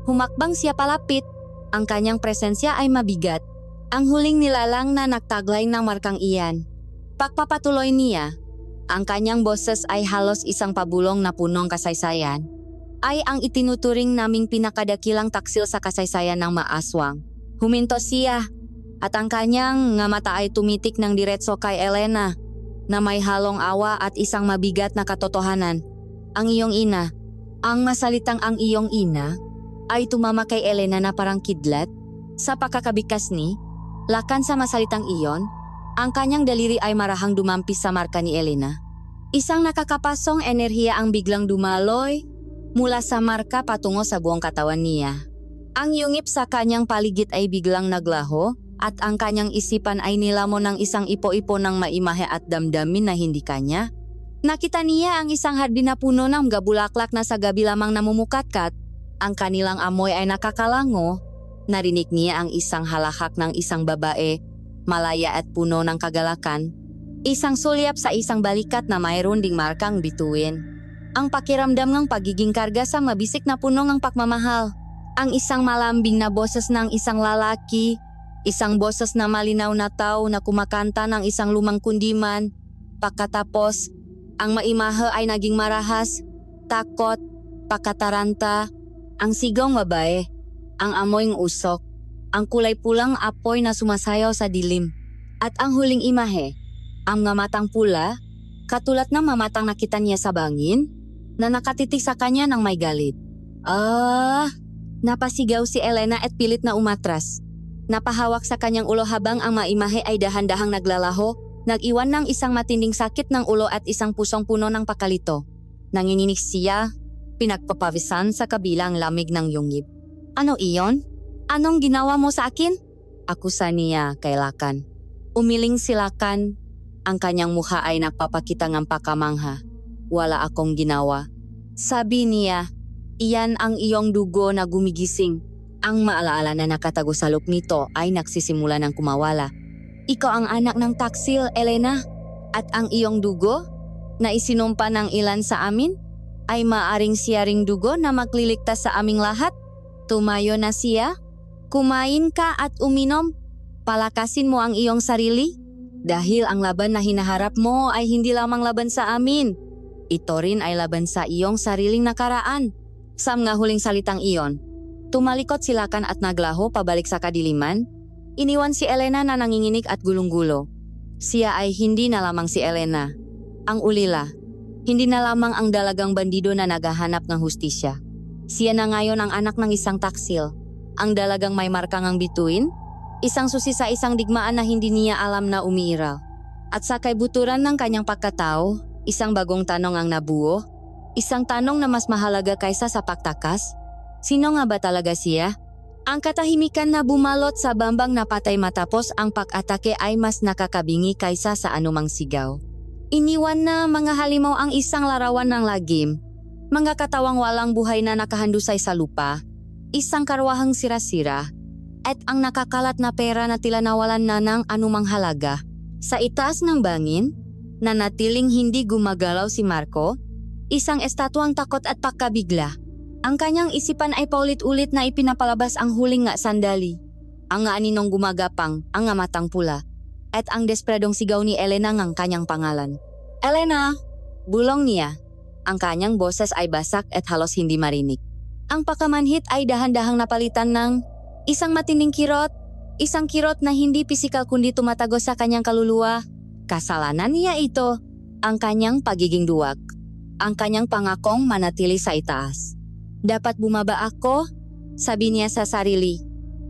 Humakbang siya palapit, ang kanyang presensya ay mabigat. Ang huling nilalang na nagtaglay ng markang iyan. Pagpapatuloy niya, ang kanyang boses ay halos isang pabulong na punong kasaysayan, ay ang itinuturing naming pinakadakilang taksil sa kasaysayan ng maaswang. Huminto siya, at ang kanyang nga mata ay tumitik ng diretso kay Elena, na may halong awa at isang mabigat na katotohanan. Ang iyong ina, ang masalitang ang iyong ina, ay tumama kay Elena na parang kidlat. Sa pagkakabikas ni Lakan sa masalitang iyon, ang kanyang daliri ay marahang dumampis sa marka ni Elena. Isang nakakapasong enerhiya ang biglang dumaloy mula sa marka patungo sa buong katawan niya. Ang yungip sa kanyang paligid ay biglang naglaho at ang kanyang isipan ay nilamon ng isang ipo-ipo ng maimahe at damdamin na hindi kanya. Nakita niya ang isang hardin na puno ng gabulaklak na sa gabi lamang namumukatkat. Ang kanilang amoy ay nakakalango. Narinig niya ang isang halakak ng isang babae, malaya at puno ng kagalakan. Isang sulyap sa isang balikat na mayroon ding markang bituin. Ang pakiramdam ng pagiging karga sa mabisik na puno ng pagmamahal. Ang isang malambing na boses ng isang lalaki, isang boses na malinaw na tao na kumakanta ng isang lumang kundiman. Pagkatapos, ang maimahe ay naging marahas, takot, pagkataranta. Ang sigong babae, ang amoyng usok, ang kulay pulang apoy na sumasayaw sa dilim. At ang huling imahe, ang mga matang pula, katulad ng mamatang nakita niya sa bangin, na nakatitig sa kanya ng may galit. Napasigaw si Elena at pilit na umatras. Napahawak sa kanyang ulo habang ang maimahe ay dahan-dahang naglalaho, nag-iwan ng isang matinding sakit ng ulo at isang pusong puno ng pakalito. Nanginginig siya, pinagpapawisan sa kabilang lamig ng yungib. Ano iyon? Anong ginawa mo sa akin? Akusa niya kay Lakan. Umiling si Lakan. Ang kanyang mukha ay nagpapakita ng pakamangha. Wala akong ginawa. Sabi niya, iyan ang iyong dugo na gumigising. Ang maalaala na nakatago sa loob nito ay nagsisimula ng kumawala. Ikaw ang anak ng taksil, Elena. At ang iyong dugo, na isinumpa ng ilan sa amin, ay maaring siya ring dugo na magliligtas sa aming lahat. Tumayo na siya. Kumain ka at uminom. Palakasin mo ang iyong sarili. Dahil ang laban na hinaharap mo ay hindi lamang laban sa amin. Ito rin ay laban sa iyong sariling nakaraan. Sa mga huling salitang iyon, tumalikot si Lakan at naglaho pabalik sa kadiliman. Iniwan si Elena na nanginginig at gulong-gulo. Siya ay hindi na lamang si Elena. Ang ulila, hindi na lamang ang dalagang bandido na naghahanap ng hustisya. Siya na ngayon ang anak ng isang taksil. Ang dalagang may markang ang bituin, isang susi sa isang digmaan na hindi niya alam na umiiral. At sa kaibuturan ng kanyang pagkatao, isang bagong tanong ang nabuo, isang tanong na mas mahalaga kaysa sa pagtakas. Sino nga ba talaga siya? Ang katahimikan na bumalot sa bambang napatay matapos ang pag-atake ay mas nakakabingi kaysa sa anumang sigaw. Iniwan na mga halimaw ang isang larawan ng lagim, mga katawang walang buhay na nakahandusay sa lupa, isang karwahang sira-sira, at ang nakakalat na pera na tila nawalan na ng anumang halaga. Sa itaas ng bangin, nanatiling hindi gumagalaw si Marco, isang estatwang takot at pagkabigla. Ang kanyang isipan ay paulit-ulit na ipinapalabas ang huling nga sandali. Ang nga aninong gumagapang, ang nga matang pula, at ang despradong sigaw ni Elena ngang kanyang pangalan. Elena! Bulong niya. Ang kanyang boses ay basak at halos hindi marinig. Ang pagkamanhit ay dahan-dahang napalitan ng isang matinding kirot, isang kirot na hindi pisikal kundi tumatago sa kanyang kaluluwa. Kasalanan niya ito, ang kanyang pagiging duwag, ang kanyang pangakong manatili sa itaas. Dapat bumaba ako, sabi niya sa sarili.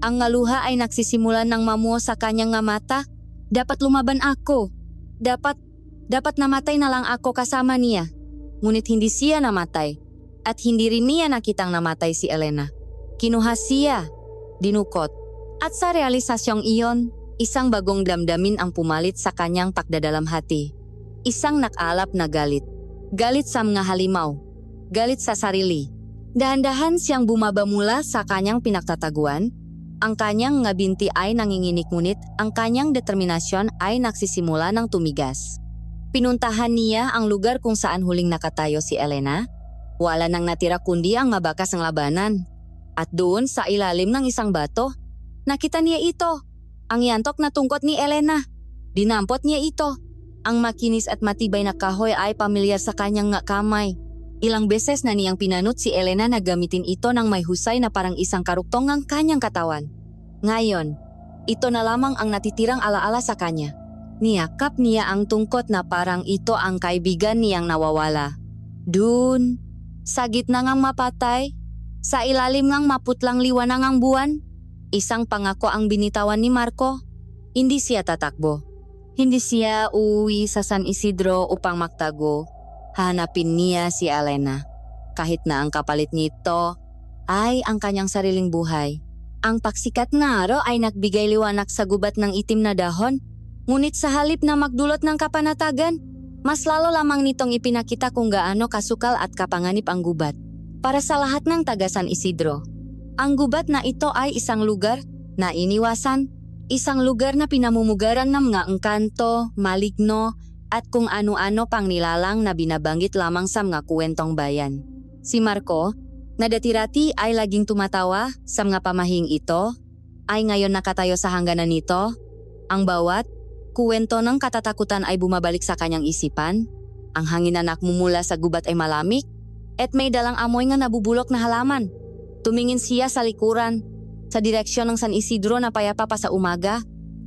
Ang ngaluha ay nagsisimulan ng mamuo sa kanyang nga mata. Dapat lumaban ako. Dapat namatay na lang ako kasama niya. Ngunit hindi siya namatay. At hindi rin niya nakitang namatay si Elena. Kinuha siya, dinukot. At sa realisasyong iyon, isang bagong damdamin ang pumalit sa kanyang pagdadalamhati. Isang nakalap na galit. Galit sa mga halimaw. Galit sa sarili. Dahan-dahan siyang bumaba mula sa kanyang pinagtataguan. Ang kanyang nga binti ay nanginginig ngunit ang kanyang determinasyon ay nagsisimula ng tumigas. Pinuntahan niya ang lugar kung saan huling nakatayo si Elena. Wala nang natira kundi ang mabakas ng labanan. At doon sa ilalim ng isang bato, nakita niya ito. Ang yantok na tungkot ni Elena. Dinampot niya ito. Ang makinis at matibay na kahoy ay pamilyar sa kanyang nga kamay. Ilang beses na niyang pinanot si Elena na gamitin ito ng may husay na parang isang karuktong ng kanyang katawan. Ngayon, ito na lamang ang natitirang alaala sa kanya. Niyakap niya ang tungkot na parang ito ang kaibigan niyang nawawala. Dun, sa gitna ngang mapatay, sa ilalim ngang maputlang liwanang ang buwan, isang pangako ang binitawan ni Marco. Hindi siya tatakbo. Hindi siya uuwi sa San Isidro upang magtago. Hanapin niya si Elena. Kahit na ang kapalit nito ay ang kanyang sariling buhay. Ang paksikat na araw ay nagbigay liwanag sa gubat ng itim na dahon. Ngunit sa halip na magdulot ng kapanatagan, mas lalo lamang nitong ipinakita kung gaano kasukal at kapanganib ang gubat. Para sa lahat ng taga San Isidro, ang gubat na ito ay isang lugar na iniwasan, isang lugar na pinamumugaran ng mga engkanto, maligno, at kung ano-ano pang nilalang na binabanggit lamang sa mga kuwentong bayan. Si Marco, na dati-rati ay laging tumatawa sa mga pamahing ito, ay ngayon nakatayo sa hangganan nito. Ang bawat kuwento ng katatakutan ay bumabalik sa kanyang isipan. Ang hangin na nakmumula sa gubat ay malamig at may dalang amoy nga nabubulok na halaman. Tumingin siya sa likuran, sa direksyon ng San Isidro na payapa pa sa umaga.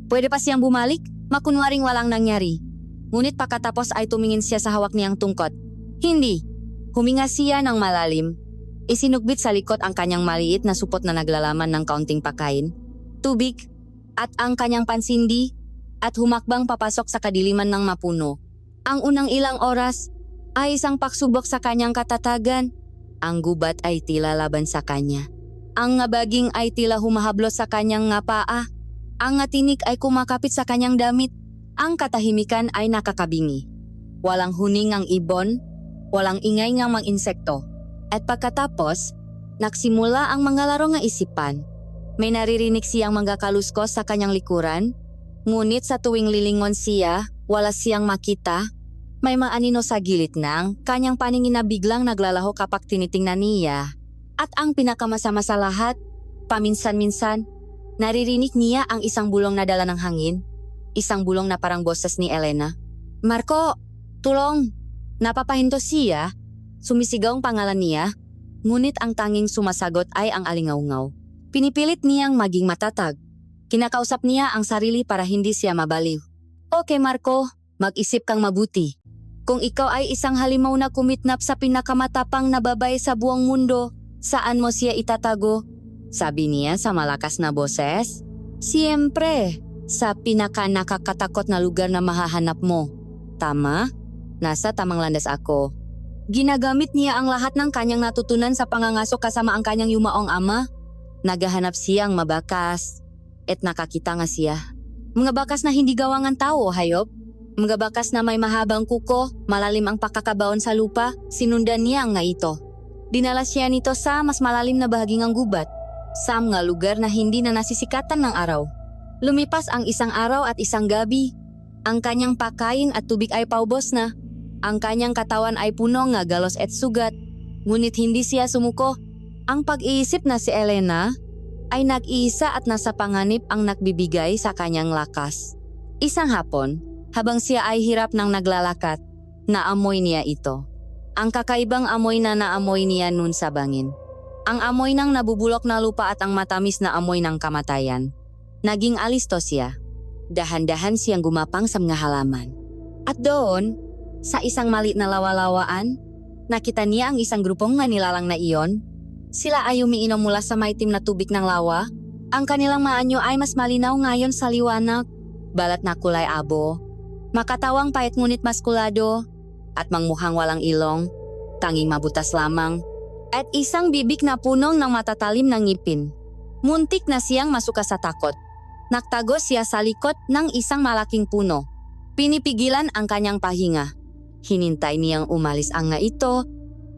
Pwede pa siyang bumalik, makunwaring walang nangyari. Ngunit pagkatapos ay tumingin siya sa hawak niyang tungkot. Hindi. Huminga siya ng malalim. Isinugbit sa likod ang kanyang maliit na supot na naglalaman ng kaunting pagkain, tubig, at ang kanyang pansindi, at humakbang papasok sa kadiliman ng mapuno. Ang unang ilang oras ay isang pagsubok sa kanyang katatagan. Ang gubat ay tila laban sa kanya. Ang ngabaging ay tila humahablos sa kanyang nga paa. Ang ngatinik ay kumakapit sa kanyang damit. Ang katahimikan ay nakakabingi. Walang huning ang ibon, walang ingay ng mga insekto. At pagkatapos, nagsimula ang mga laro nga isipan. May naririnig siyang mga kaluskos sa kanyang likuran. Ngunit sa tuwing lilingon siya, wala siyang makita. May maanino sa gilid ng kanyang paningin na biglang naglalaho kapag tinitingnan niya. At ang pinakamasama sa lahat, paminsan-minsan, naririnig niya ang isang bulong na dala ng hangin. Isang bulong na parang boses ni Elena. Marco, tulong! Napapahinto siya. Sumisigaw ang pangalan niya. Ngunit ang tanging sumasagot ay ang alingaungaw. Pinipilit niyang maging matatag. Kinakausap niya ang sarili para hindi siya mabaliw. Okay Marco, mag-isip kang mabuti. Kung ikaw ay isang halimaw na kumitnap sa pinakamatapang na babae sa buong mundo, saan mo siya itatago? Sabi niya sa malakas na boses. Siyempre, sa pinaka-nakakatakot na lugar na mahahanap mo. Tama? Nasa tamang landas ako. Ginagamit niya ang lahat ng kanyang natutunan sa pangangaso kasama ang kanyang yumaong ama. Naghahanap siyang mabakas. At nakakita nga siya. Mga bakas na hindi gawangan tao, hayop. Mga bakas na may mahabang kuko, malalim ang pakakabaon sa lupa, sinundan niya nga ito. Dinala siya nito sa mas malalim na bahaging ang gubat. Sa mga lugar na hindi na nasisikatan ng araw. Lumipas ang isang araw at isang gabi. Ang kanyang pakain at tubig ay paubos na. Ang kanyang katawan ay puno nga galos at sugat. Ngunit hindi siya sumuko. Ang pag-iisip na si Elena ay nag-iisa at nasa panganib ang nagbibigay sa kanyang lakas. Isang hapon, habang siya ay hirap ng naglalakad, naamoy niya ito. Ang kakaibang amoy na naamoy niya nun sa bangin. Ang amoy ng nabubulok na lupa at ang matamis na amoy ng kamatayan. Naging alisto siya. Dahan-dahan siyang gumapang sa mga halaman. At doon, sa isang maliit na lawa-lawaan, nakita niya ang isang grupong manilalang na iyon. Sila ay umiinom mula sa maitim na tubig ng lawa. Ang kanilang maanyo ay mas malinaw ngayon sa liwanag. Balat na kulay abo. Makatawang payat ngunit maskulado. At mangmukhang walang ilong. Tanging mabutas lamang. At isang bibig na punong ng matatalim ng ngipin. Muntik na siyang masuka sa takot. Nagtago siya sa likod ng isang malaking puno. Pinipigilan ang kanyang pahinga. Hinintay niyang umalis ang nga ito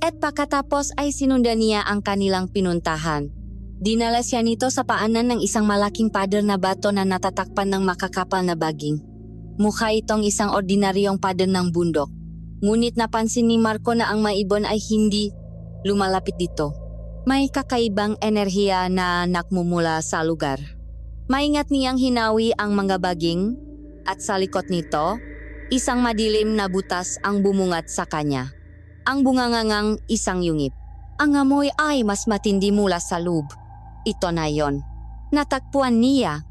at pagkatapos ay sinundan niya ang kanilang pinuntahan. Dinala siya nito sa paanan ng isang malaking pader na bato na natatakpan ng makakapal na baging. Mukha itong isang ordinaryong pader ng bundok. Ngunit napansin ni Marco na ang maibon ay hindi lumalapit dito. May kakaibang enerhiya na nakmumula sa lugar. Maingat niyang hinawi ang mga baging at sa likod nito, isang madilim na butas ang bumungat sa kanya. Ang bungangangang isang yungip. Ang amoy ay mas matindi mula sa loob. Ito na yon. Natakpuan niya.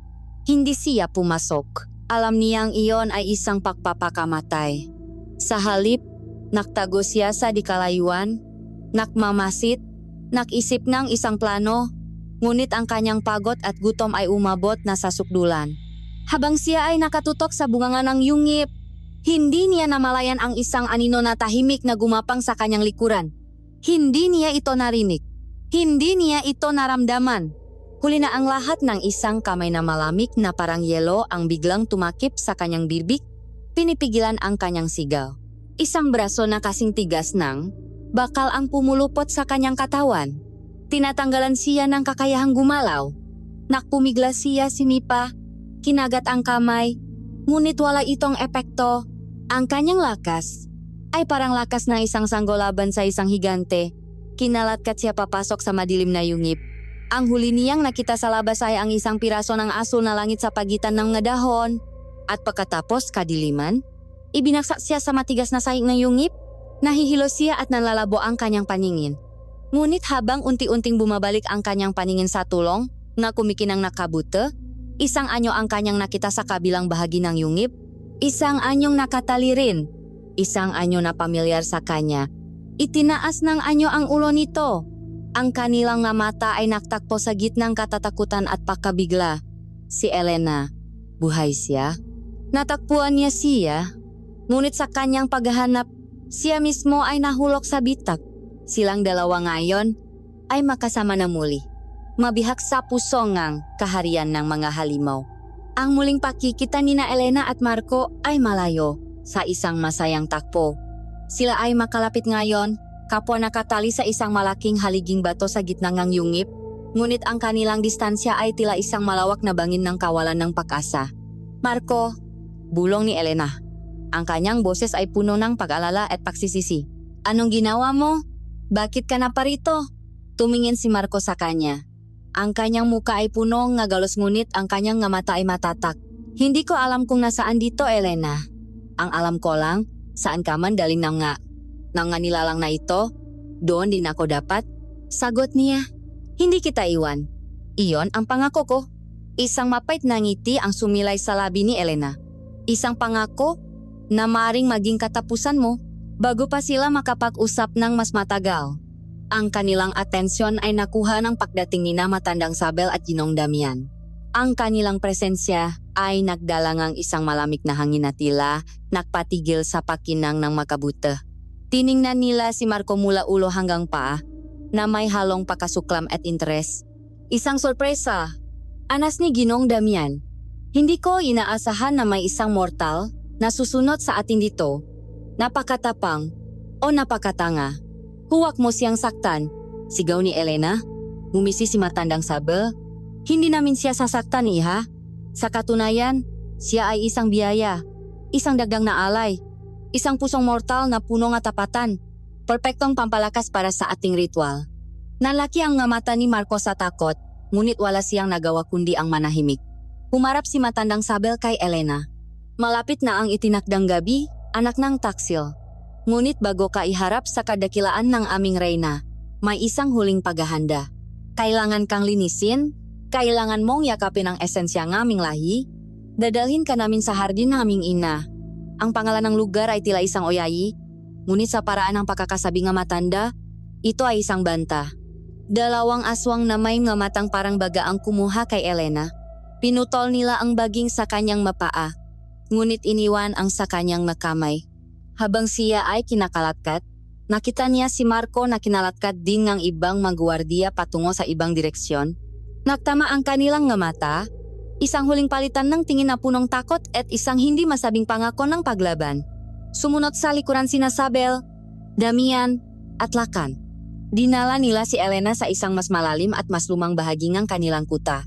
Hindi siya pumasok. Alam niyang iyon ay isang pagpapakamatay. Sa halip, naktago siya sa dikalayuan, nakmamasit, nakisip ng isang plano. Ngunit ang kanyang pagod at gutom ay umabot na sa sukdulan. Habang siya ay nakatutok sa bunganga ng yungip, hindi niya namalayan ang isang anino na tahimik na gumapang sa kanyang likuran. Hindi niya ito narinig. Hindi niya ito naramdaman. Huli na ang lahat ng isang kamay na malamig na parang yelo ang biglang tumakip sa kanyang bibig, pinipigilan ang kanyang sigaw. Isang braso na kasing tigas ng bakal ang pumulupot sa kanyang katawan. Tinatanggalan siya ng kakayahang gumalaw. Nakpumigla siya sinipa, kinagat ang kamay, ngunit wala itong epekto. Ang kanyang lakas ay parang lakas ng isang sanggolaban sa isang higante. Kinalatkat siya papasok sa madilim na yungip. Ang huli niyang nakita sa labas ay ang isang piraso ng asul na langit sa pagitan ng mga dahon. At pagkatapos kadiliman, ibinagsak siya sa matigas na sahig ng yungip. Nahihilo siya at nalalabo ang kanyang paningin. Ngunit habang unti-unting bumabalik ang kanyang paningin sa tulong na kumikinang nakabute, isang anyo ang kanyang nakita sa kabilang bahagi ng yungip. Isang anyong nakatali rin. Isang anyo na pamilyar sa kanya. Itinaas ng anyo ang ulo nito. Ang kanilang nga mata ay naktakpo sa gitnang katatakutan at pagkabigla. Si Elena, buhay siya? Natakpuan niya siya. Ngunit sa kanyang paghahanap, siya mismo ay nahulog sa bitak. Silang dalawa ngayon ay makasama na muli. Mabihag sa puso ngang kaharian ng mga halimaw. Ang muling pakikita ni na Elena at Marco ay malayo sa isang masayang takbo. Sila ay makalapit ngayon, kapwa nakatali sa isang malaking haliging bato sa gitna ng yungip. Ngunit ang kanilang distansya ay tila isang malawak na bangin ng kawalan ng pag-asa. Marco, bulong ni Elena. Ang kanyang boses ay puno ng pag-alala at pagsisisi. Anong ginawa mo? Bakit ka na parito? Tumingin si Marco sa kanya. Ang kanyang muka ay puno ng galos ngunit ang kanyang nga mata ay matatak. Hindi ko alam kung nasaan dito, Elena. Ang alam ko lang, saan ka man daling nang nga nilalang na ito, doon din ako dapat. Sagot niya, hindi kita iwan. Iyon ang pangako ko. Isang mapait na ngiti ang sumilay sa labi ni Elena. Isang pangako na maring maging katapusan mo bago pa sila makapag-usap ng mas matagal. Ang kanilang atensyon ay nakuha ng pagdating ni na Matandang Sabel at Ginong Damian. Ang kanilang presensya ay nagdalangang isang malamig na hangin na tila nagpatigil sa pakinang ng makabuti. Tiningnan nila si Marco mula ulo hanggang paa na may halong pakasuklam at interes. Isang sorpresa, anas ni Ginong Damian. Hindi ko inaasahan na may isang mortal na susunod sa atin dito. Napakatapang o napakatanga. Huwag mo siyang saktan, sigaw ni Elena. Ngumisi si Matandang Sabel. Hindi namin siya sasaktan, iha. Sa katunayan, siya ay isang biyaya, isang dagang na alay, isang pusong mortal na puno ng tapatan. Perpektong pampalakas para sa ating ritual. Nalaki ang nga mata ni Marco sa takot, ngunit wala siyang nagawa kundi ang manahimik. Humarap si Matandang Sabel kay Elena. Malapit na ang itinakdang gabi, anak ng taksil. Ngunit bago ka iharap sa kadakilaan ng aming reyna, may isang huling paghahanda. Kailangan kang linisin, kailangan mong yakapin ang esensya ng aming lahi, dadalhin ka namin sa hardin ng aming ina. Ang pangalan ng lugar ay tila isang oyayi, ngunit sa paraan ng pagkakasabi ng matanda, ito ay isang banta. Dalawang aswang na may mga matang parang baga ang kumuha kay Elena. Pinutol nila ang baging sa kanyang mapaa, ngunit iniwan ang sa kanyang makamay. Habang siya ay kinakalatkat, nakita niya si Marco na kinalatkat din ng ibang magwardiya patungo sa ibang direksyon. Naktama ang kanilang nga mata, isang huling palitan ng tingin na punong takot at isang hindi masabing pangako ng paglaban. Sumunod sa likuran sina Sabel, Damian at Lakan. Dinala nila si Elena sa isang mas malalim at mas lumang bahagi ng kanilang kuta.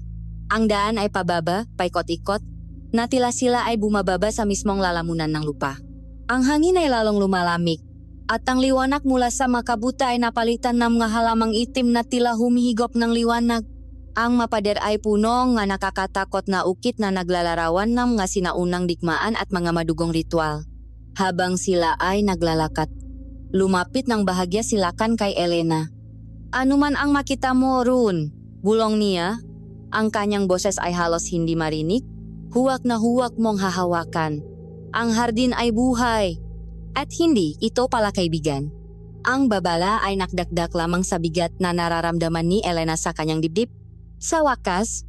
Ang daan ay pababa, paikot-ikot, na tila sila ay bumababa sa mismong lalamunan ng lupa. Ang hangin ay lalong lumalamig, at ang liwanag mula sa makabuta ay napalitan ng mga halamang itim na tila humihigop ng liwanag. Ang mapader ay puno nga nakakatakot na ukit na naglalarawan ng mga sinaunang digmaan at mga madugong ritual. Habang sila ay naglalakat, lumapit ng bahagya si Lakan kay Elena. Ano man ang makita mo, Rune, bulong niya. Ang kanyang boses ay halos hindi marinig. Huwag na huwag mong hahawakan. Ang hardin ay buhay. At hindi ito pala kaibigan. Ang babala ay nakdakdak lamang sa bigat na nararamdaman ni Elena sa kanyang dibdib. Sa wakas,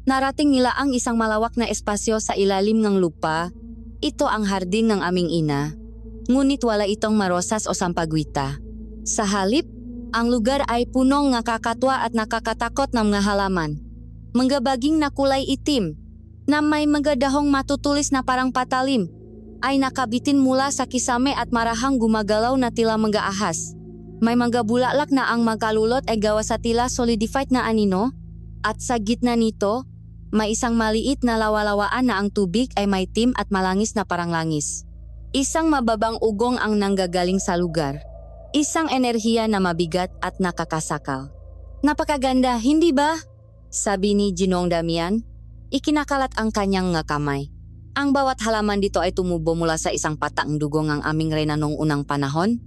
narating nila ang isang malawak na espasyo sa ilalim ng lupa. Ito ang hardin ng aming ina. Ngunit wala itong marosas o sampagwita. Sa halip, ang lugar ay punong nakakatwa at nakakatakot ng mga halaman. Manggabaging na kulay itim, na may mga dahong matutulis na parang patalim, ay nakabitin mula sa kisame at marahang gumagalaw na tila mga ahas. May mga bulaklak na ang magkalulot ay gawa sa tila solidified na anino, at sa gitna nito, may isang maliit na lawalawaan na ang tubig ay may itim at malangis na parang langis. Isang mababang ugong ang nanggagaling sa lugar. Isang enerhiya na mabigat at nakakasakal. Napakaganda, hindi ba? Sabi ni Ginong Damian. Ikinakalat ang kanyang nga kamay. Ang bawat halaman dito ay tumubo mula sa isang pataang dugong ang aming reyna noong unang panahon.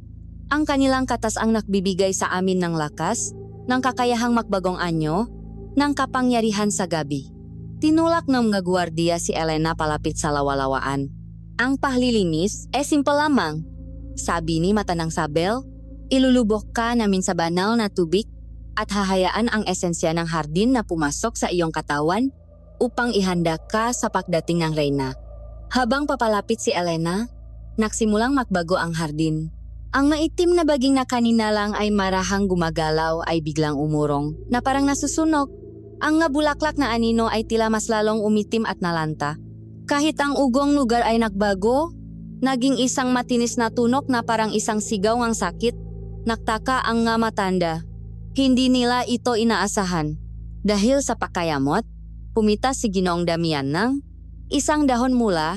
Ang kanilang katas ang nagbibigay sa amin ng lakas, ng kakayahang magbagong anyo, ng kapangyarihan sa gabi. Tinulak ng mga gwardiya si Elena palapit sa lawalawaan. Ang paglilinis ay simple lamang. Sabi ni Matandang Sabel, ilulubok ka namin sa banal na tubig at hahayaan ang esensya ng hardin na pumasok sa iyong katawan upang ihanda ka sa pagdating ng reyna. Habang papalapit si Elena, nagsimulang magbago ang hardin. Ang maitim na baging na kanina lang ay marahang gumagalaw ay biglang umurong na parang nasusunog. Ang nga bulaklak na anino ay tila mas lalong umitim at nalanta. Kahit ang ugong lugar ay nagbago, naging isang matinis na tunok na parang isang sigaw ng sakit. Naktaka ang nga matanda. Hindi nila ito inaasahan. Dahil sa pakayamot, pumitas si Ginong Damian ng isang dahon mula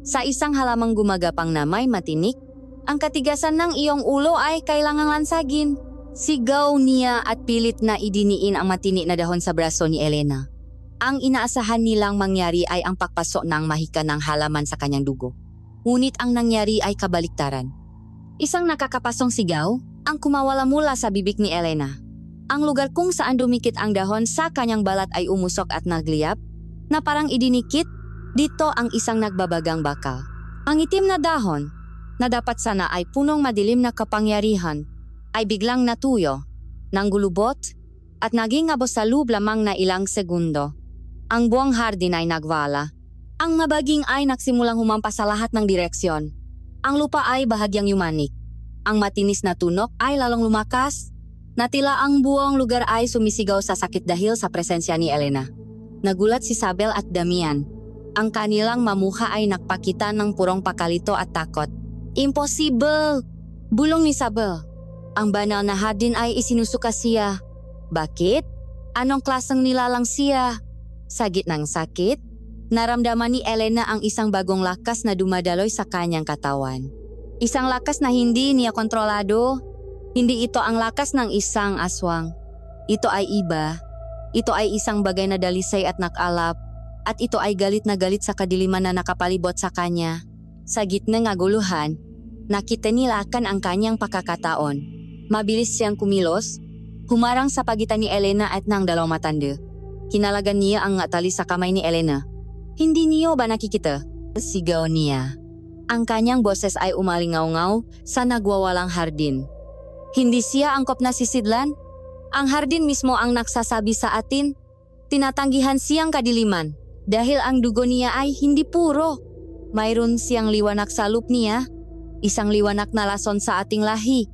sa isang halamang gumagapang na may matinik. Ang katigasan ng iyong ulo ay kailangang lansagin. Sigaw niya at pilit na idiniin ang matini na dahon sa braso ni Elena. Ang inaasahan nilang mangyari ay ang pagpasok ng mahika ng halaman sa kanyang dugo. Ngunit ang nangyari ay kabaliktaran. Isang nakakapasong sigaw ang kumawala mula sa bibig ni Elena. Ang lugar kung saan dumikit ang dahon sa kanyang balat ay umusok at nagliyab na parang idinikit dito ang isang nagbabagang bakal. Ang itim na dahon na dapat sana ay punong madilim na kapangyarihan ay biglang natuyo, nanggulubot at naging abos sa loob lamang na ilang segundo. Ang buong hardin ay nagwala. Ang mabaging ay nagsimulang humampas sa lahat ng direksyon. Ang lupa ay bahagyang yumanik. Ang matinis na tunok ay lalong lumakas na tila ang buong lugar ay sumisigaw sa sakit dahil sa presensya ni Elena. Nagulat si Sabel at Damian. Ang kanilang mamuha ay nagpakita ng purong pakalito at takot. Impossible! Bulong ni Sabel. Ang banal na hardin ay isinusuka siya. Bakit? Anong klaseng nilalang siya? Sa gitnang sakit, naramdaman ni Elena ang isang bagong lakas na dumadaloy sa kanyang katawan. Isang lakas na hindi niya kontrolado. Hindi ito ang lakas ng isang aswang. Ito ay iba. Ito ay isang bagay na dalisay at nakalap. At ito ay galit na galit sa kadiliman na nakapalibot sa kanya. Sa gitna ng aguluhan, nakita ni Lakan ang kanyang pakakataon. Mabilis siyang kumilos, humarang sa pagitan ni Elena at ng dalawang matanda. Kinalagan niya ang tali sa kamay ni Elena. Hindi niyo ba nakikita? Sigaw niya. Ang kanyang boses ay umalingaw-ngaw sa nagwawalang hardin. Hindi siya angkop na sisidlan. Ang hardin mismo ang nagsasabi sa atin. Tinatanggihan siyang kadiliman dahil ang dugo niya ay hindi puro. Mayroon siyang liwanak sa loob niya. Isang liwanak na lason sa ating lahi.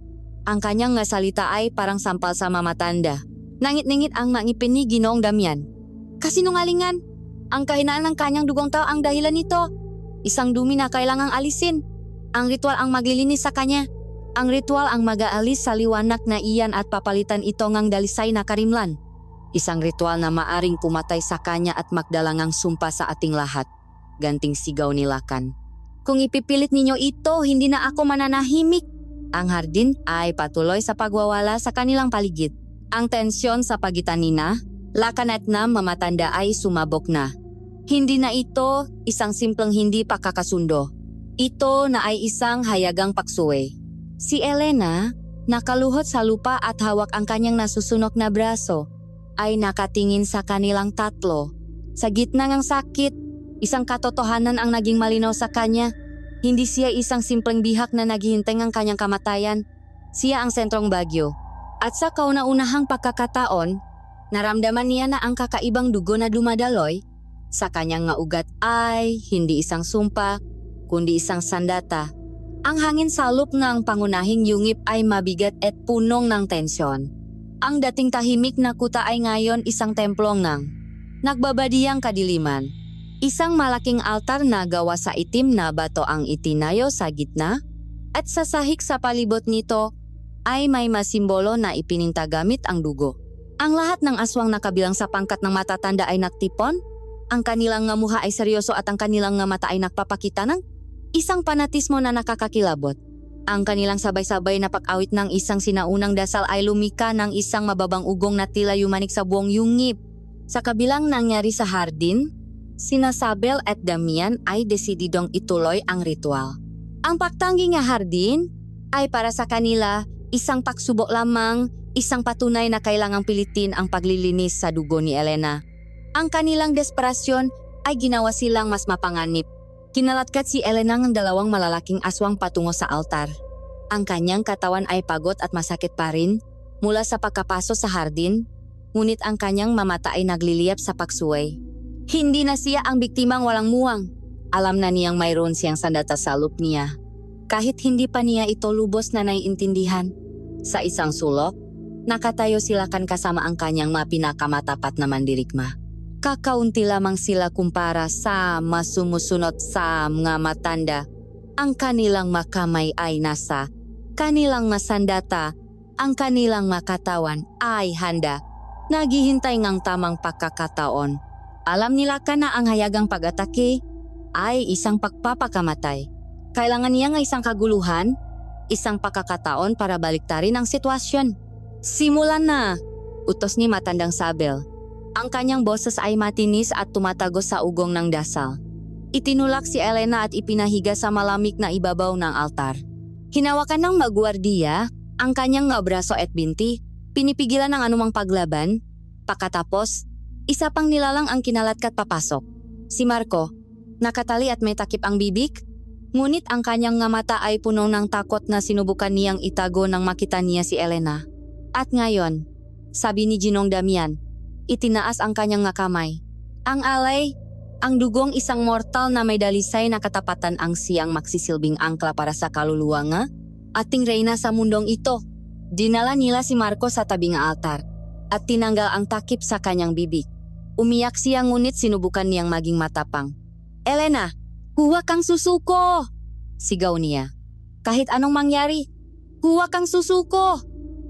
Ang kanyang salita ay parang sampal sa mamatanda. Nangit-ningit ang mangipin ni Ginoong Damian. Kasinungalingan! Ang kahinaan ng kanyang dugong tao ang dahilan nito. Isang dumi na kailangang alisin. Ang ritual ang maglilinis sa kanya. Ang ritual ang mag-aalis sa liwanak na iyan at papalitan ito ng dalisay na karimlan. Isang ritual na maaring pumatay sa kanya at magdalangang sumpa sa ating lahat. Ganting sigaw ni Lakan. Kung ipipilit ninyo ito, hindi na ako mananahimik. Ang hardin ay patuloy sa pagwawala sa kanilang paligid. Ang tensyon sa pagitan nina, Lakan at na mamatanda ay sumabog na. Hindi na ito isang simpleng hindi pakakasundo. Ito na ay isang hayagang paksuwe. Si Elena, nakaluhod sa lupa at hawak ang kanyang nasusunok na braso, ay nakatingin sa kanilang tatlo. Sa gitna ng sakit, isang katotohanan ang naging malinaw sa kanya. Hindi siya isang simpleng bihak na naghihintay ng kanyang kamatayan. Siya ang sentrong bagyo. At sa kauna-unahang pagkakataon, naramdaman niya na ang kakaibang dugo na dumadaloy sa kanyang nga ugat ay hindi isang sumpa, kundi isang sandata. Ang hangin sa loob ng pangunahing yungip ay mabigat at punong ng tensyon. Ang dating tahimik na kuta ay ngayon isang templong ng nagbabadiyang kadiliman. Isang malaking altar na gawa sa itim na bato ang itinayo sa gitna at sa sahig sa palibot nito ay may masimbolo na ipininta gamit ang dugo. Ang lahat ng aswang na kabilang sa pangkat ng matatanda ay nagtipon, ang kanilang nga muha ay seryoso at ang kanilang nga mata ay nagpapakita ng isang panatismo na nakakakilabot. Ang kanilang sabay-sabay na pag-awit ng isang sinaunang dasal ay lumika ng isang mababang ugong na tila yumanik sa buong yungip. Sa kabilang nangyari sa hardin, sina Sabel at Damian ay desididong ituloy ang ritual. Ang pagtanggi nga hardin ay para sa kanila isang pagsubok lamang, isang patunay na kailangang pilitin ang paglilinis sa dugo ni Elena. Ang kanilang desperasyon ay ginawa silang mas mapanganib. Kinalatkat si Elena ng dalawang malalaking aswang patungo sa altar. Ang kanyang katawan ay pagod at masakit pa rin mula sa pagkapaso sa hardin, ngunit ang kanyang mamata ay nagliliyap sa pagsuway. Hindi na siya ang biktimang walang muwang. Alam na niyang mayroon siyang sandata sa loob niya. Kahit hindi pa niya ito lubos na naiintindihan. Sa isang sulok, nakatayo sila kan kasama ang kanyang mapinakamatapat na mandirigma. Kakaunti lamang sila kumpara sa masumusunod sa mga matanda. Ang kanilang makamay ay nasa kanilang masandata. Ang kanilang makatawan ay handa. Naghihintay ng tamang pagkakataon. Alam nila ka na ang hayagang pag-atake ay isang pagpapakamatay. Kailangan niya ng isang kaguluhan, isang pagkakataon para baliktarin ang sitwasyon. Simulan na, utos ni matandang Sabel. Ang kanyang boses ay matinis at tumatagos sa ugong ng dasal. Itinulak si Elena at ipinahiga sa malamig na ibabaw ng altar. Hinawakan ng magwardiya ang kanyang nga braso at binti, pinipigilan ng anumang paglaban. Pagkatapos, isa pang nilalang ang kinalatkat papasok. Si Marco, nakatali at may takip ang bibig, ngunit ang kanyang nga mata ay puno ng takot na sinubukan niyang itago nang makita niya si Elena. At ngayon, sabi ni Ginong Damian, itinaas ang kanyang nga kamay. Ang alay, ang dugong isang mortal na may dalisay na katapatan ang siyang magsisilbing angkla para sa kaluluwa nga, ating reyna sa mundong ito. Dinala nila si Marco sa tabing altar at tinanggal ang takip sa kanyang bibig. Umiyak siya ngunit sinubukan niyang maging matapang. Elena, huwag kang susuko! Sigaw niya. Kahit anong mangyari, huwag kang susuko!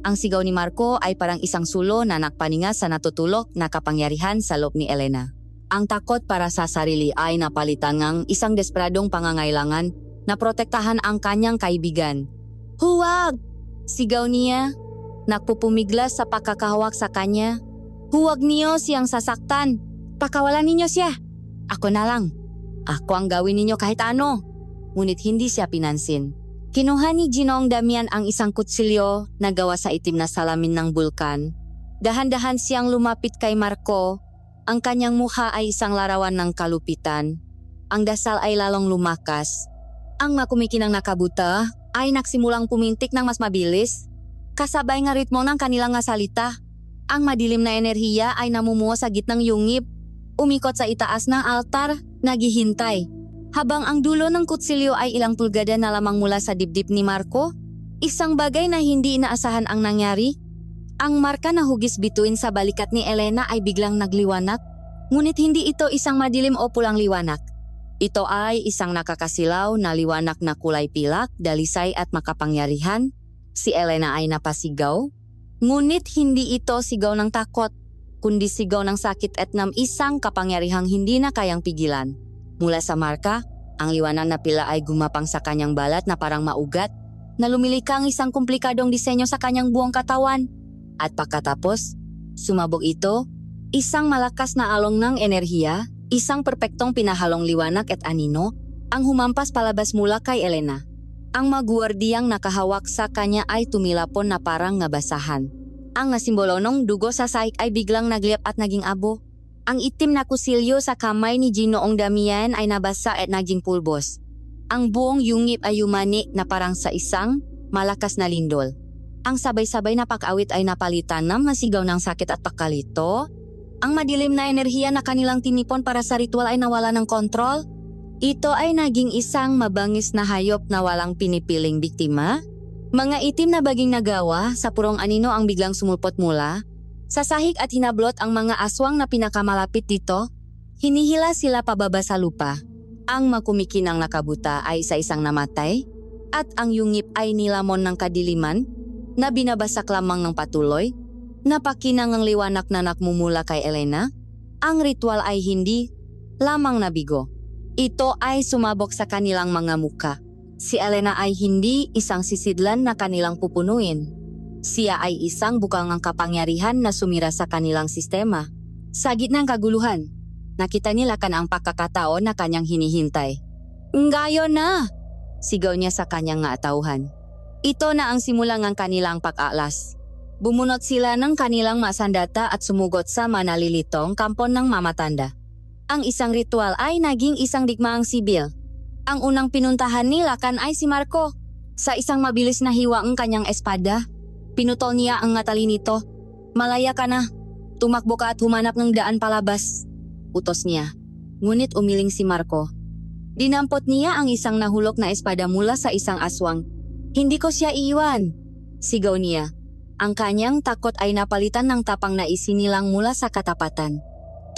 Ang sigaw ni Marco ay parang isang sulo na nakpaninga sa natutulog na kapangyarihan sa loob ni Elena. Ang takot para sa sarili ay napalitan ng isang desperadong pangangailangan na protektahan ang kanyang kaibigan. Huwag! Sigaw niya, nagpupumiglas sa pagkakahawak sa kanya. Huwag niyo siyang sasaktan. Pakawalan ninyo siya. Ako na lang. Ako ang gawin ninyo kahit ano. Ngunit hindi siya pinansin. Kinuha ni Ginong Damian ang isang kutsilyo na gawa sa itim na salamin ng bulkan. Dahan-dahan siyang lumapit kay Marco. Ang kanyang mukha ay isang larawan ng kalupitan. Ang dasal ay lalong lumakas. Ang makumikinang nakabuta ay nagsimulang pumintik ng mas mabilis. Kasabay nga ritmo ng kanilang nga salita. Ang madilim na enerhiya ay namumuo sa gitnang yungib. Umikot sa itaas ng altar, naghihintay. Habang ang dulo ng kutsilyo ay ilang pulgada na lamang mula sa dibdib ni Marco, isang bagay na hindi inaasahan ang nangyari. Ang marka na hugis bituin sa balikat ni Elena ay biglang nagliwanag, ngunit hindi ito isang madilim o pulang liwanag. Ito ay isang nakakasilaw na liwanag na kulay pilak, dalisay at makapangyarihan. Si Elena ay napasigaw, ngunit hindi ito sigaw ng takot, kundi sigaw ng sakit at ng isang kapangyarihang hindi na kayang pigilan. Mula sa marka, ang liwanag na pila ay gumapang sa kanyang balat na parang maugat, na lumilikang isang komplikadong disenyo sa kanyang buong katawan. At pagkatapos, sumabog ito, isang malakas na along ng enerhiya, isang perpektong pinahalong liwanag at anino, ang humampas palabas mula kay Elena. Ang magwardiyang nakahawak sa kanya ay tumilapon na parang nabasahan. Ang nasimbolo ng dugo sa sahig ay biglang nagliyap at naging abo. Ang itim na kusilyo sa kamay ni Ginoong Damian ay nabasa at naging pulbos. Ang buong yungib ay umani na parang sa isang malakas na lindol. Ang sabay-sabay na pag-awit ay napalitan ng masigaw ng sakit at pagkalito. Ang madilim na enerhiya na kanilang tinipon para sa ritual ay nawala ng kontrol. Ito ay naging isang mabangis na hayop na walang pinipiling biktima. Mga itim na baging nagawa sa purong anino ang biglang sumulpot mula sa sahig at hinablot ang mga aswang na pinakamalapit dito. Hinihila sila pababa sa lupa. Ang makumikinang nakabuta ay isa-isang namatay at ang yungip ay nilamon ng kadiliman na binabasak lamang ng patuloy. Napakinang ang liwanag na nakmumula kay Elena. Ang ritual ay hindi lamang nabigo. Ito ay sumabog sa kanilang mga muka. Si Elena ay hindi isang sisidlan na kanilang pupunuin. Siya ay isang bukangang kapangyarihan na sumira sa kanilang sistema. Sa gitnang kaguluhan, nakita nila ang pagkakataon na kanyang hinihintay. Ngayon na! Sigaw niya sa kanyang nga atauhan. Ito na ang simula ng kanilang pag-alas. Bumunot sila ng kanilang masandata at sumugot sa manalilitong kampon ng mamatanda. Ang isang ritual ay naging isang digmaang sibil. Ang unang pinuntahan ni Lakan ay si Marco. Sa isang mabilis na hiwa ang kanyang espada, pinutol niya ang ngatali nito. Malaya ka na. Tumakbo ka at humanap ng daan palabas. Utos niya. Ngunit umiling si Marco. Dinampot niya ang isang nahulog na espada mula sa isang aswang. Hindi ko siya iiwan, sigaw niya. Ang kanyang takot ay napalitan ng tapang na isinilang mula sa katapatan.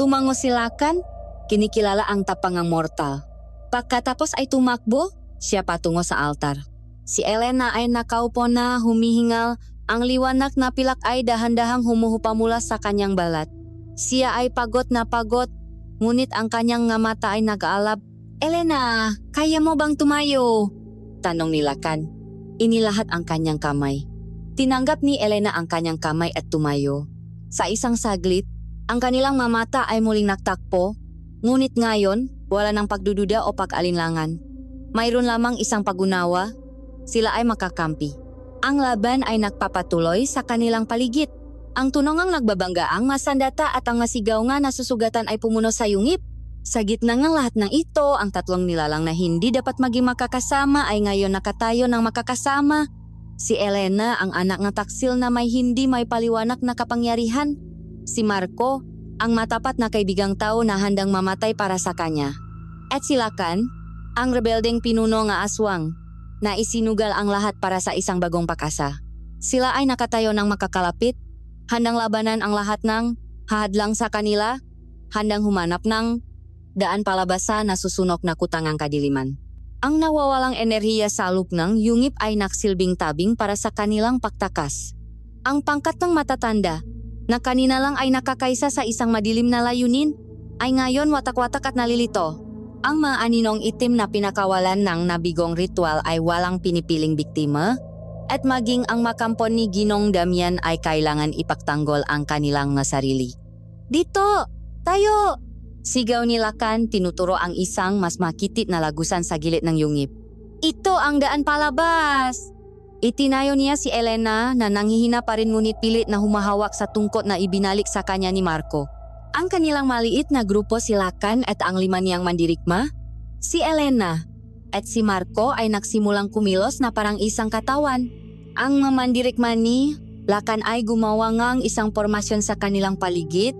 Tumango si Lakan, kinikilala ang tapangang mortal. Pagkatapos ay tumakbo, siya patungo sa altar. Si Elena ay nakaupo na humihingal, ang liwanag na pilak ay dahan-dahang humuhupa mula sa kanyang balat. Siya ay pagod na pagod, ngunit ang kanyang nga mata ay nag-aalab. Elena, kaya mo bang tumayo? Tanong ni Lakan. Inilahat ang kanyang kamay. Tinanggap ni Elena ang kanyang kamay at tumayo. Sa isang saglit, Ang kanilang mamata ay muling nagtakpo, ngunit ngayon, wala ng pagdududa o pag-alinlangan. Mayroon lamang isang pag-unawa, sila ay makakampi. Ang laban ay nagpapatuloy sa kanilang paligid. Ang tunongang nagbabanggaang masandata at ang masigaw nga nasusugatan ay pumuno sa yungip. Sa gitna ng lahat ng ito, ang tatlong nilalang na hindi dapat maging makakasama ay ngayon nakatayo ng makakasama. Si Elena, ang anak ng taksil na may hindi may paliwanag na kapangyarihan. Si Marco, ang matapat na kaibigang tao na handang mamatay para sa kanya. At si Lakan, ang rebeldeng pinuno nga aswang, na isinugal ang lahat para sa isang bagong pag-asa. Sila ay nakatayo ng makakalapit, handang labanan ang lahat ng hahadlang sa kanila, handang humanap ng daan palabasa na susunok na kutangang kadiliman. Ang nawawalang enerhiya sa lupnang yungip ay naksilbing tabing para sa kanilang pagtakas. Ang pangkat ng matatanda, na kanina lang ay nakakaisa sa isang madilim na layunin, ay ngayon watak-watak at nalilito. Ang mga aninong itim na pinakawalan ng nabigong ritual ay walang pinipiling biktima, at maging ang makampon ni Ginong Damian ay kailangan ipagtanggol ang kanilang sarili. Dito! Tayo! Sigaw ni Lakan, tinuturo ang isang mas makitit na lagusan sa gilid ng yungip. Ito ang daan palabas! Itinayo niya si Elena na nanghihina pa rin ngunit pilit na humahawak sa tungkot na ibinalik sa kanya ni Marco. Ang kanilang maliit na grupo si Lakan at ang 5 niyang mandirigma, si Elena at si Marco ay nagsimulang kumilos na parang isang katawan. Ang mandirigma ni Lakan ay gumawa ngang isang formasyon sa kanilang paligid.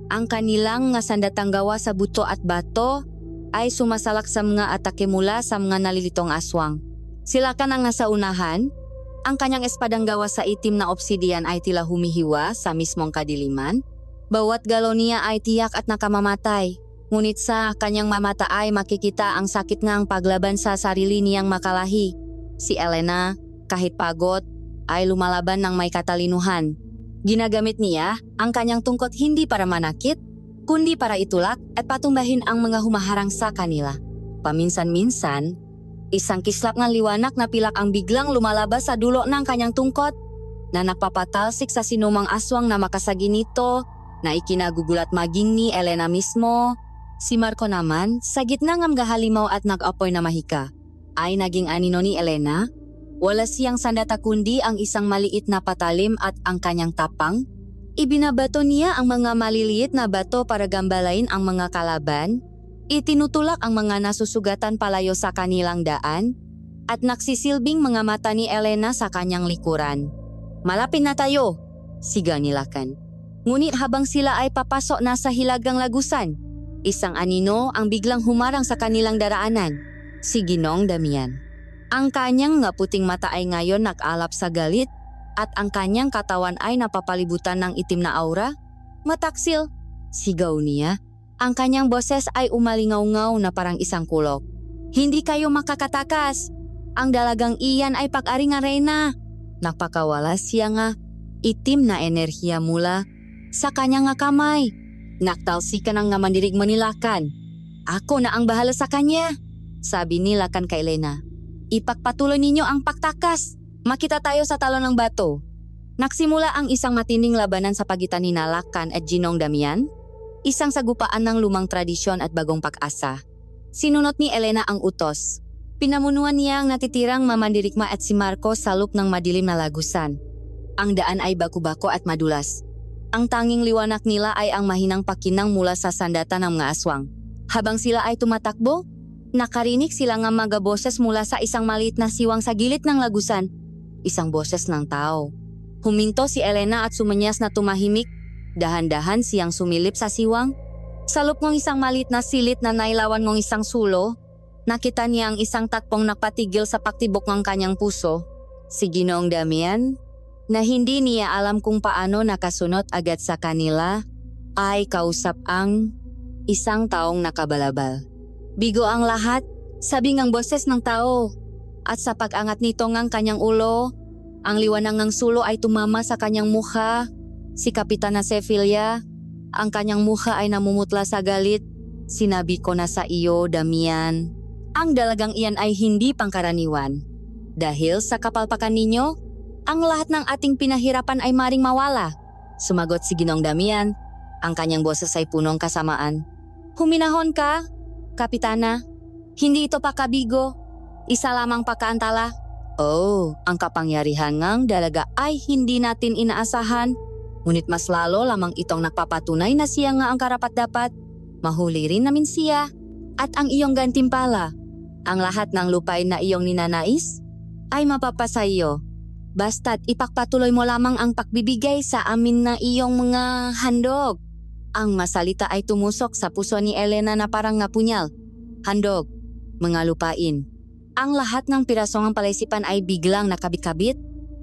Ang kanilang sandatang gawa sa buto at bato ay sumasalak sa mga atake mula sa mga nalilitong aswang. Sila ka na nga sa unahan, ang kanyang espadang gawa sa itim na obsidian ay tila humihiwa sa mismong kadiliman. Bawat galaw niya ay tiyak at nakamamatay, ngunit sa kanyang mamata ay makikita ang sakit ngang paglaban sa sarili niyang makalahi. Si Elena, kahit pagod, ay lumalaban ng may katalinuhan. Ginagamit niya ang kanyang tungkot hindi para manakit, kundi para itulak at patumbahin ang mga humaharang sa kanila. Paminsan-minsan, isang kislap ng liwanag na pilak ang biglang lumalabas sa dulo ng kanyang tungkot na nagpapatalsik sa sinumang aswang na makasagi nito na ikinagugulat maging ni Elena mismo. Si Marco naman, sa gitna ng gahalimaw at nag-apoy na mahika, ay naging anino ni Elena. Wala siyang sandata kundi ang isang maliit na patalim at ang kanyang tapang. Ibinabato niya ang mga maliliit na bato para gambalain ang mga kalaban. Itinutulak ang mga nasusugatan palayo sa kanilang daan at nagsisilbing mga mata ni Elena sa kanyang likuran. Malapit na tayo, sigaw ni Lakan. Ngunit habang sila ay papasok na sa hilagang lagusan, isang anino ang biglang humarang sa kanilang daraanan, si Ginong Damian. Ang kanyang puting mata ay ngayon nag-alap sa galit at ang kanyang katawan ay napapalibutan ng itim na aura. Mataksil, sigaw niya. Ang kanyang boses ay umalingaw-ngaw na parang isang kulok. Hindi kayo makakatakas. Ang dalagang iyan ay pag-aring arena. Napakawala siya nga. Itim na enerhiya mula sa kanyang kamay. Naktalsikan ang mandirigma ni Lakan. Ako na ang bahala sa kanya, sabi ni Lakan kay Elena. Ipagpatuloy ninyo ang pagtakas. Makita tayo sa talon ng bato. Nagsimula ang isang matinding labanan sa pagitan ni Lakan at Ginong Damian, isang sagupaan ng lumang tradisyon at bagong pag-asa. Sinunot ni Elena ang utos. Pinamunuan niya ang natitirang mamandirigma at si Marco sa loob ng madilim na lagusan. Ang daan ay baku-bako at madulas. Ang tanging liwanag nila ay ang mahinang pakinang mula sa sandata ng mga aswang. Habang sila ay tumatakbo, nakarinig sila ng mga boses mula sa isang maliit na siwang sa gilid ng lagusan. Isang boses ng tao. Huminto si Elena at sumanyas na tumahimik. Dahan-dahan siyang sumilip sa siwang. Sa loob ng isang maliit na silit na nailawan ng isang sulo, nakita niya ang isang takpong nagpatigil sa paktibok ng kanyang puso. Si Ginong Damian, na hindi niya alam kung paano nakasunod agad sa kanila, ay kausap ang isang taong nakabalabal. Bigo ang lahat, sabi ngang boses ng tao. At sa pag-angat nito ngang kanyang ulo, ang liwanag ng sulo ay tumama sa kanyang mukha. Si Kapitana Cecilia, ang kanyang mukha ay namumutla sa galit. Sinabi ko na sa iyo, Damian, ang dalagang iyan ay hindi pangkaraniwan. Dahil sa kapalpakan ninyo, ang lahat ng ating pinahirapan ay maring mawala. Sumagot si Ginong Damian. Ang kanyang boses ay punong kasamaan. Huminahon ka, Kapitana. Hindi ito pakabigo. Isa lamang pakaantala. Oh, ang kapangyarihan ngang dalaga ay hindi natin inaasahan. Ngunit mas lalo lamang itong nagpapatunay na siya nga ang karapat-dapat. Mahuli rin namin siya. At ang iyong gantimpala, ang lahat ng lupain na iyong ninanais, ay mapapasa iyo. Basta't ipagpatuloy mo lamang ang pagbibigay sa amin na iyong mga handog. Ang masalita ay tumusok sa puso ni Elena na parang napunyal. Handog, mga lupain. Ang lahat ng pirasong ang palaisipan ay biglang nakabit-kabit.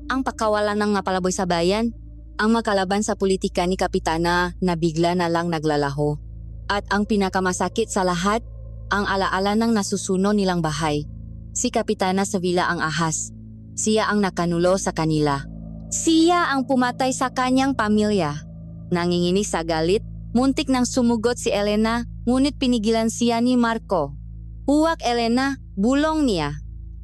Ang pagkawalan ng napalaboy sa bayan, ang makalaban sa politika ni Kapitana na bigla na lang naglalaho. At ang pinakamasakit sa lahat, ang alaala ng nasusuno nilang bahay. Si Kapitana Sevilla ang ahas. Siya ang nakanulo sa kanila. Siya ang pumatay sa kanyang pamilya. Nanginginig sa galit, muntik nang sumugot si Elena, ngunit pinigilan siya ni Marco. Huwag Elena, bulong niya.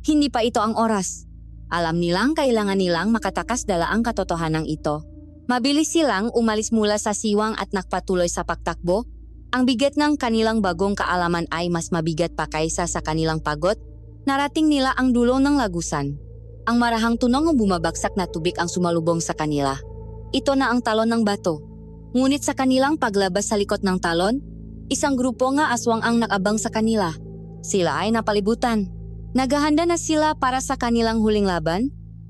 Hindi pa ito ang oras. Alam nilang kailangan nilang makatakas dala ang katotohanan ito. Mabilis silang umalis mula sa siwang at nakpatuloy sa pagtakbo. Ang bigat ng kanilang bagong kaalaman ay mas mabigat pa kaysa sa kanilang pagod. Narating nila ang dulo ng lagusan. Ang marahang tunong bumabagsak na tubig ang sumalubong sa kanila. Ito na ang talon ng bato. Ngunit sa kanilang paglabas sa likod ng talon, isang grupo nga aswang ang nakabang sa kanila. Sila ay napalibutan. Naghahanda na sila para sa kanilang huling laban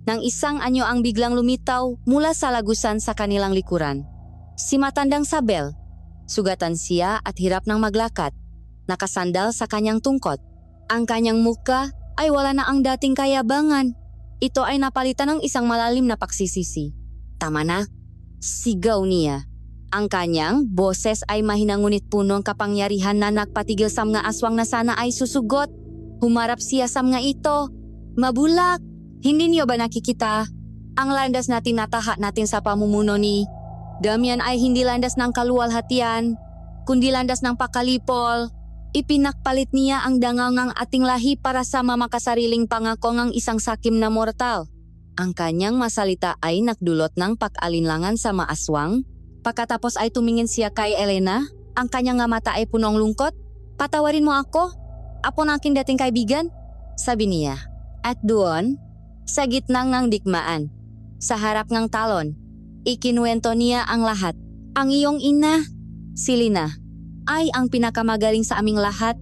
nang isang anyo ang biglang lumitaw mula sa lagusan sa kanilang likuran. Si matandang Sabel. Sugatan siya at hirap ng maglakad. Nakasandal sa kanyang tungkod. Ang kanyang muka ay wala na ang dating kayabangan. Ito ay napalitan ng isang malalim na pagsisisi. Tama na, sigaw niya. Ang kanyang boses ay mahina ngunit punong kapangyarihan na nagpatigil sa mga aswang na sana ay susugot. Humarap siya sa mga ito. Mabulak, hindi niyo ba nakikita? Ang landas na tinataha natin sa pamumuno ni Damian ay hindi landas ng kaluwalhatian, kundi landas ng pakalipol. Ipinakpalit niya ang dangangang ating lahi para sa mamakasariling pangako ng isang sakim na mortal. Ang kanyang masalita ay nakdulot ng pag-alinlangan sa maaswang. Pagkatapos ay tumingin siya kay Elena, ang kanyang mata ay punong lungkot. Patawarin mo ako, apo ng aking dating kaibigan, sabi niya. At doon, sa gitna ng digmaan, sa harap ng talon, ikinuwento niya ang lahat. Ang iyong ina, si Lina, ay ang pinakamagaling sa aming lahat,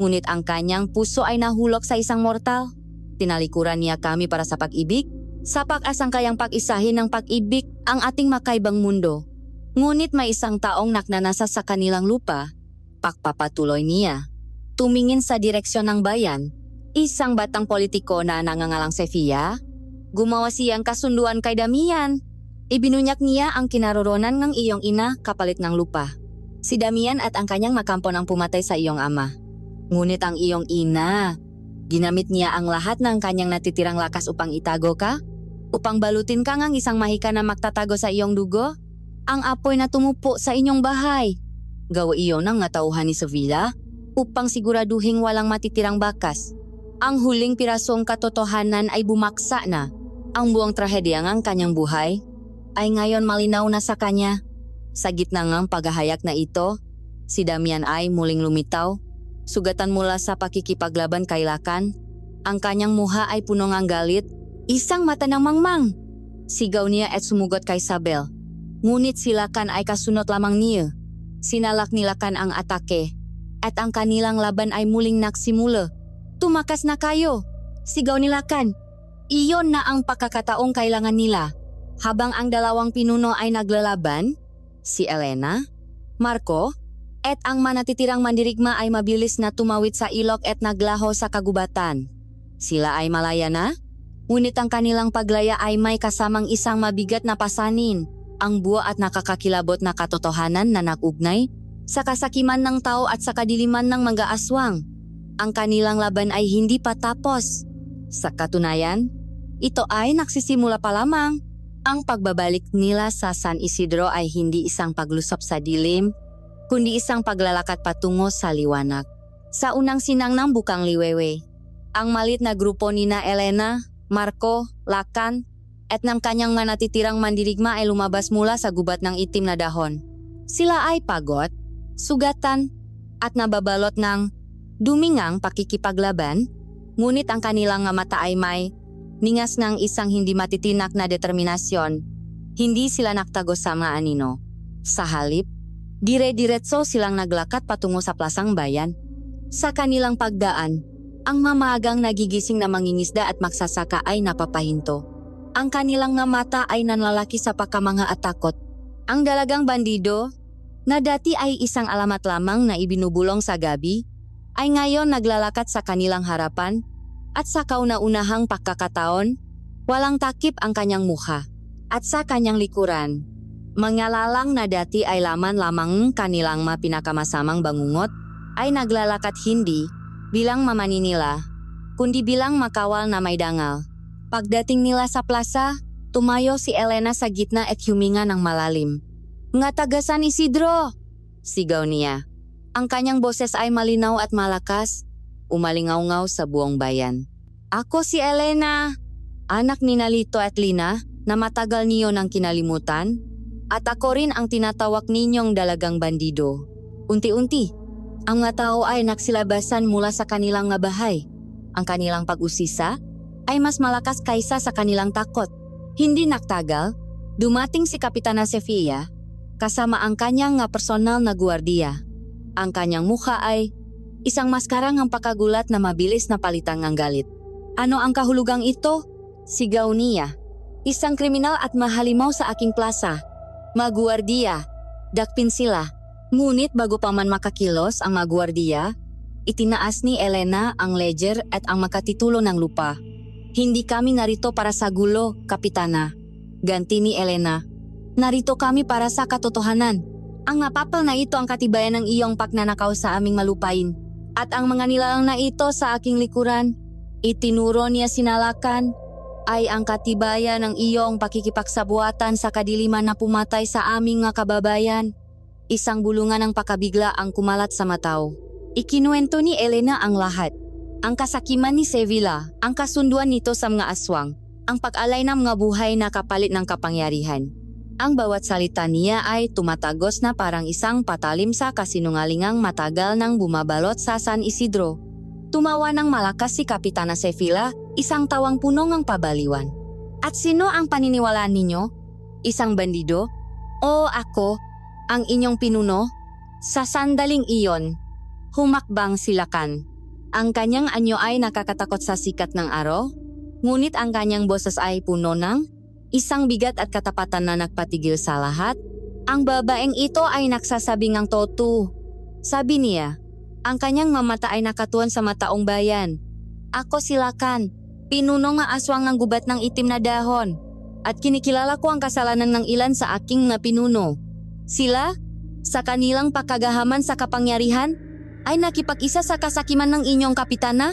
ngunit ang kanyang puso ay nahulog sa isang mortal. Tinalikuran niya kami para sa pag-ibig, sa pag-asang kayang pag-isahin ng pag-ibig ang ating makaibang mundo. Ngunit may isang taong naknanasa sa kanilang lupa, pagpapatuloy niya. Tumingin sa direksyon ng bayan, isang batang politiko na nangangalang Sofia. Gumawa siyang kasunduan kay Damian. Ibinunyak niya ang kinaroroonan ng iyong ina kapalit ng lupa. Si Damian at ang kanyang makampo ang pumatay sa iyong ama. Ngunit ang iyong ina, ginamit niya ang lahat ng kanyang natitirang lakas upang itago ka? Upang balutin ka ngang isang mahika na magtatago sa iyong dugo? Ang apoy na tumupo sa inyong bahay. Gawa iyon ang natauhan ni Sevilla upang siguraduhing walang matitirang bakas. Ang huling pirasong katotohanan ay bumaksa na. Ang buong trahedya ng kanyang buhay ay ngayon malinaw na sa kanya. Sa gitna ng paghahayag na ito, si Damian ay muling lumitaw. Sugatan mula sa pakikipaglaban kay Lakan. Ang kanyang muha ay puno ng galit. Isang mata ng mangmang. Sigaw niya at sumugot kay Sabel. Ngunit si Lakan ay kasunod lamang niya. Sinalak ni Lakan ang atake. At ang kanilang laban ay muling nagsimula. Tumakas na kayo, sigaw ni Lakan. Iyon na ang pagkakataong kailangan nila. Habang ang dalawang pinuno ay naglalaban, si Elena, Marco, at ang manatitirang mandirigma ay mabilis na tumawid sa ilog at naglaho sa kagubatan. Sila ay malaya na, ngunit ang kanilang paglaya ay may kasamang isang mabigat na pasanin, ang buo at nakakakilabot na katotohanan na nakugnay sa kasakiman ng tao at sa kadiliman ng mga aswang. Ang kanilang laban ay hindi pa tapos. Sa katunayan, ito ay nagsisimula pa lamang. Ang pagbabalik nila sa San Isidro ay hindi isang paglusop sa dilim, kundi isang paglalakad patungo sa liwanag. Sa unang sinang ng Bukang Liwewe, ang malit na grupo nina Elena, Marco, Lakan, at ng kanyang mga natitirang mandirigma ay lumabas mula sa gubat ng itim na dahon. Sila ay pagod, sugatan, at nababalot ng dumingang pakikipaglaban, ngunit ang kanilang nga mata ay may ningas ng isang hindi matitinak na determinasyon. Hindi sila naktago sa mga anino. Sa halip, dire-diretso silang naglakat patungo sa plasang bayan. Sa kanilang pagdaan, ang mamagang nagigising na mangingisda at magsasaka ay napapahinto. Ang kanilang nga mata ay nanlalaki sa pakamanga at takot. Ang dalagang bandido, na dati ay isang alamat lamang na ibinubulong sa gabi, ay ngayon naglalakat sa kanilang harapan at sa kauna-unahang pagkakataon, walang takip ang kanyang mukha. At sa kanyang likuran, mga lalang na dati ay laman lamang kanilang pinakamasamang bangungot, ay naglalakat hindi bilang mamaninila, kundi bilang makawal na may dangal. Pagdating nila sa plaza, tumayo si Elena sa gitna at huminga ng malalim. "Nga taga San Isidro!" sigaw niya. Ang kanyang boses ay malinaw at malakas, umalingaw-ngaw sa buong bayan. "Ako si Elena, anak ni Nalito at Lina, na matagal niyo nang kinalimutan, at ako rin ang tinatawag ninyong dalagang bandido." Unti-unti, ang mga tao ay nagsilabasan mula sa kanilang nga bahay. Ang kanilang pag-usisa ay mas malakas kaysa sa kanilang takot. Hindi naktagal, dumating si Kapitana Sofia kasama ang kanyang nga personal na gwardiya. Ang kanyang mukha ay isang maskarang ang pakagulat na mabilis na palitang ng galit. "Ano ang kahulugang ito?" sigaw niya. "Isang kriminal at mahalimaw sa aking plaza. Magwardiya, dakpin sila." Ngunit bago pa man makakilos ang magwardiya, itinaas ni Elena ang ledger at ang makatitulo ng lupa. "Hindi kami narito para sa gulo, Kapitana," ganti ni Elena. "Narito kami para sa katotohanan. Ang napapal na ito ang katibayan ng iyong pagnanakaw sa aming malupain. At ang mga nilalang na ito sa aking likuran, itinuro niya sinalakan, ay ang katibayan ng iyong pakikipagsabuatan sa kadiliman na pumatay sa aming nga kababayan." Isang bulungan ng pakabigla ang kumalat sa mataw. Ikinuwento ni Elena ang lahat. Ang kasakiman ni Sevilla, ang kasunduan nito sa mga aswang, ang pag-alay ng mga buhay na kapalit ng kapangyarihan. Ang bawat salita niya ay tumatagos na parang isang patalim sa kasinungalingang matagal nang bumabalot sa San Isidro. Tumawa ng malakas si Kapitana Sevilla, isang tawang punong ang pabaliwan. "At sino ang paniniwalaan ninyo? Isang bandido? O ako, ang inyong pinuno?" Sa sandaling iyon, humakbang si Lakan. Ang kanyang anyo ay nakakatakot sa sikat ng araw, ngunit ang kanyang boses ay puno ng isang bigat at katapatan na nagpatigil sa lahat. Ang babaeng ito ay nagsasabing ang totoo. Sabi niya, ang kanyang mamata ay nakatuon sa mataong bayan. "Ako si Lakan, pinuno nga aswang ng gubat ng itim na dahon, at kinikilala ko ang kasalanan ng ilan sa aking nga pinuno. Sila, sa kanilang pagkagahaman sa kapangyarihan, ay nakipag-isa sa kasakiman ng inyong kapitana.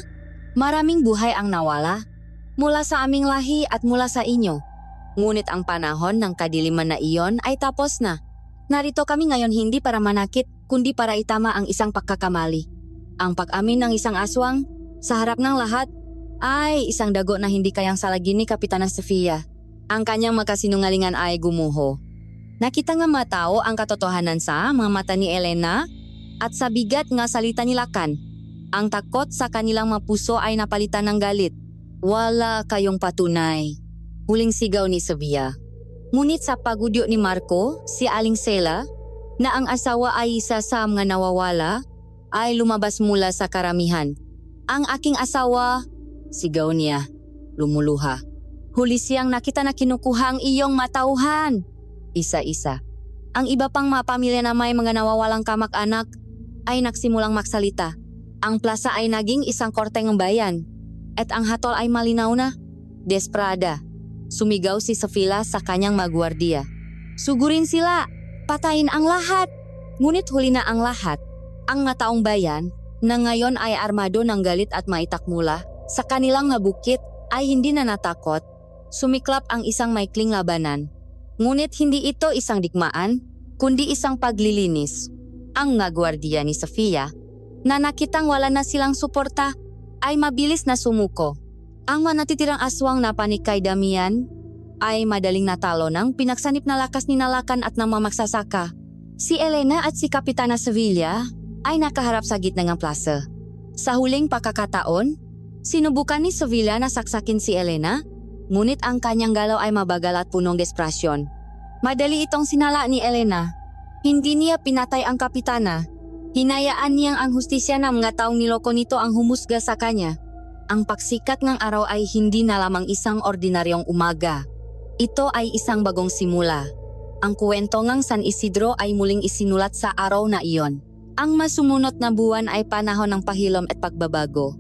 Maraming buhay ang nawala, mula sa aming lahi at mula sa inyo. Ngunit ang panahon ng kadiliman na iyon ay tapos na. Narito kami ngayon hindi para manakit, kundi para itama ang isang pagkakamali. Ang pag-amin ng isang aswang, sa harap ng lahat, ay isang dago na hindi kayang salagin ni Kapitana Sofia." Ang kanyang makasinungalingan ay gumuho. Nakita nga matao ang katotohanan sa mga mata ni Elena at sa bigat nga salita ni Lakan. Ang takot sa kanilang mga puso ay napalitan ng galit. "Wala kayong patunay," huling sigaw ni Sofia. Ngunit sa pagudyo ni Marco, si Aling Sela, na ang asawa ay isa sa mga nawawala, ay lumabas mula sa karamihan. "Ang aking asawa," sigaw niya, lumuluha. Huli siyang nakita na kinukuha ang iyong matauhan. Isa-isa. Ang iba pang mga pamilya na may mga nawawalang kamag-anak ay nagsimulang magsalita. Ang plaza ay naging isang korteng bayan at ang hatol ay malinaw na. Desperada, sumigaw si Sofia sa kanyang magwardiya. "Sugurin sila! Patayin ang lahat!" Ngunit huli na ang lahat. Ang mga taong bayan, na ngayon ay armado ng galit at maitakmula, sa kanilang nabukit ay hindi na natakot. Sumiklap ang isang maikling labanan. Ngunit hindi ito isang digmaan, kundi isang paglilinis. Ang gwardiya ni Sofia, na nakitang wala na silang suporta, ay mabilis na sumuko. Ang manatitirang aswang na panik kay Damian ay madaling natalo ng pinagsanip na lakas ni Nalakan at ng mga magsasaka. Si Elena at si Kapitana Sevilla ay nakaharap sa gitna ng plaza. Sa huling pagkakataon, sinubukan ni Sevilla na saksakin si Elena, ngunit ang kanyang galaw ay mabagal at punong desperasyon. Madali itong sinala ni Elena. Hindi niya pinatay ang kapitana. Hinayaan niyang ang hustisya ng mga taong niloko nito ang humusga sa kanya. Ang pagsikat ng araw ay hindi na lamang isang ordinaryong umaga. Ito ay isang bagong simula. Ang kwento ng San Isidro ay muling isinulat sa araw na iyon. Ang masumunod na buwan ay panahon ng pahilom at pagbabago.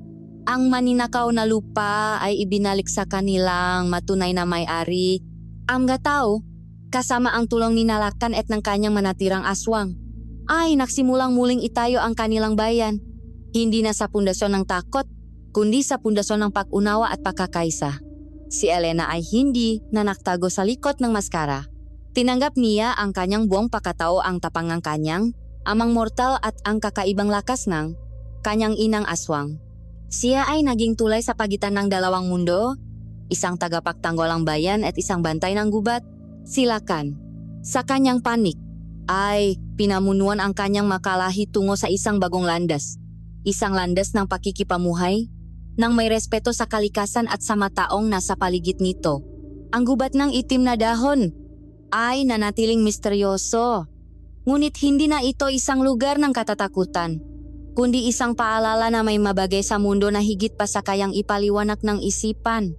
Ang maninakaw na lupa ay ibinalik sa kanilang matunay na may-ari. Ang mga tao, kasama ang tulong ni Nalakan at ng kanyang manatirang aswang, ay nagsimulang muling itayo ang kanilang bayan. Hindi na sa pundasyon ng takot, kundi sa pundasyon ng pag-unawa at pagkakaisa. Si Elena ay hindi na naktago sa likod ng maskara. Tinanggap niya ang kanyang buong pagkatao, ang tapang ng kanyang amang mortal at ang kakaibang lakas ng kanyang inang aswang. Siya ay naging tulay sa pagitan ng dalawang mundo, isang tagapagtanggol ng bayan at isang bantay ng gubat. Si Lakan, sa kanyang panik, ay pinamunuan ang kanyang makalahi tungo sa isang bagong landas. Isang landas ng pakikipamuhay, nang may respeto sa kalikasan at sa mataong nasa paligid nito. Ang gubat ng itim na dahon ay nanatiling misteryoso. Ngunit hindi na ito isang lugar ng katatakutan, kundi isang paalala na may mabagay sa mundo na higit pa sa kayang ipaliwanag ng isipan.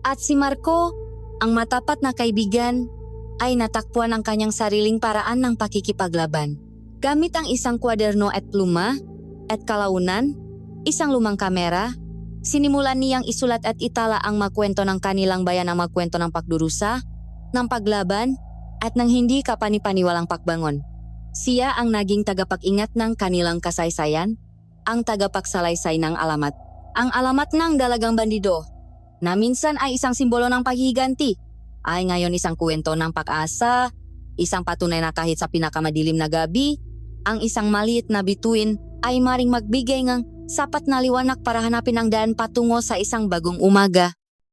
At si Marco, ang matapat na kaibigan, ay natakpuan ang kanyang sariling paraan ng pakikipaglaban. Gamit ang isang kwaderno at pluma, at kalaunan, isang lumang kamera, sinimulan niyang isulat at itala ang magkwento ng kanilang bayan, ang magkwento ng pagdurusa, ng paglaban, at ng hindi kapanipaniwalang pagbangon. Siya ang naging tagapag-ingat ng kanilang kasaysayan, ang tagapagsalaysay ng alamat. Ang alamat ng dalagang bandido, na minsan ay isang simbolo ng paghihiganti, ay ngayon isang kwento ng pag-asa, isang patunay na kahit sa pinakamadilim na gabi, ang isang maliit na bituin ay maring magbigay ng sapat na liwanag para hanapin ang daan patungo sa isang bagong umaga.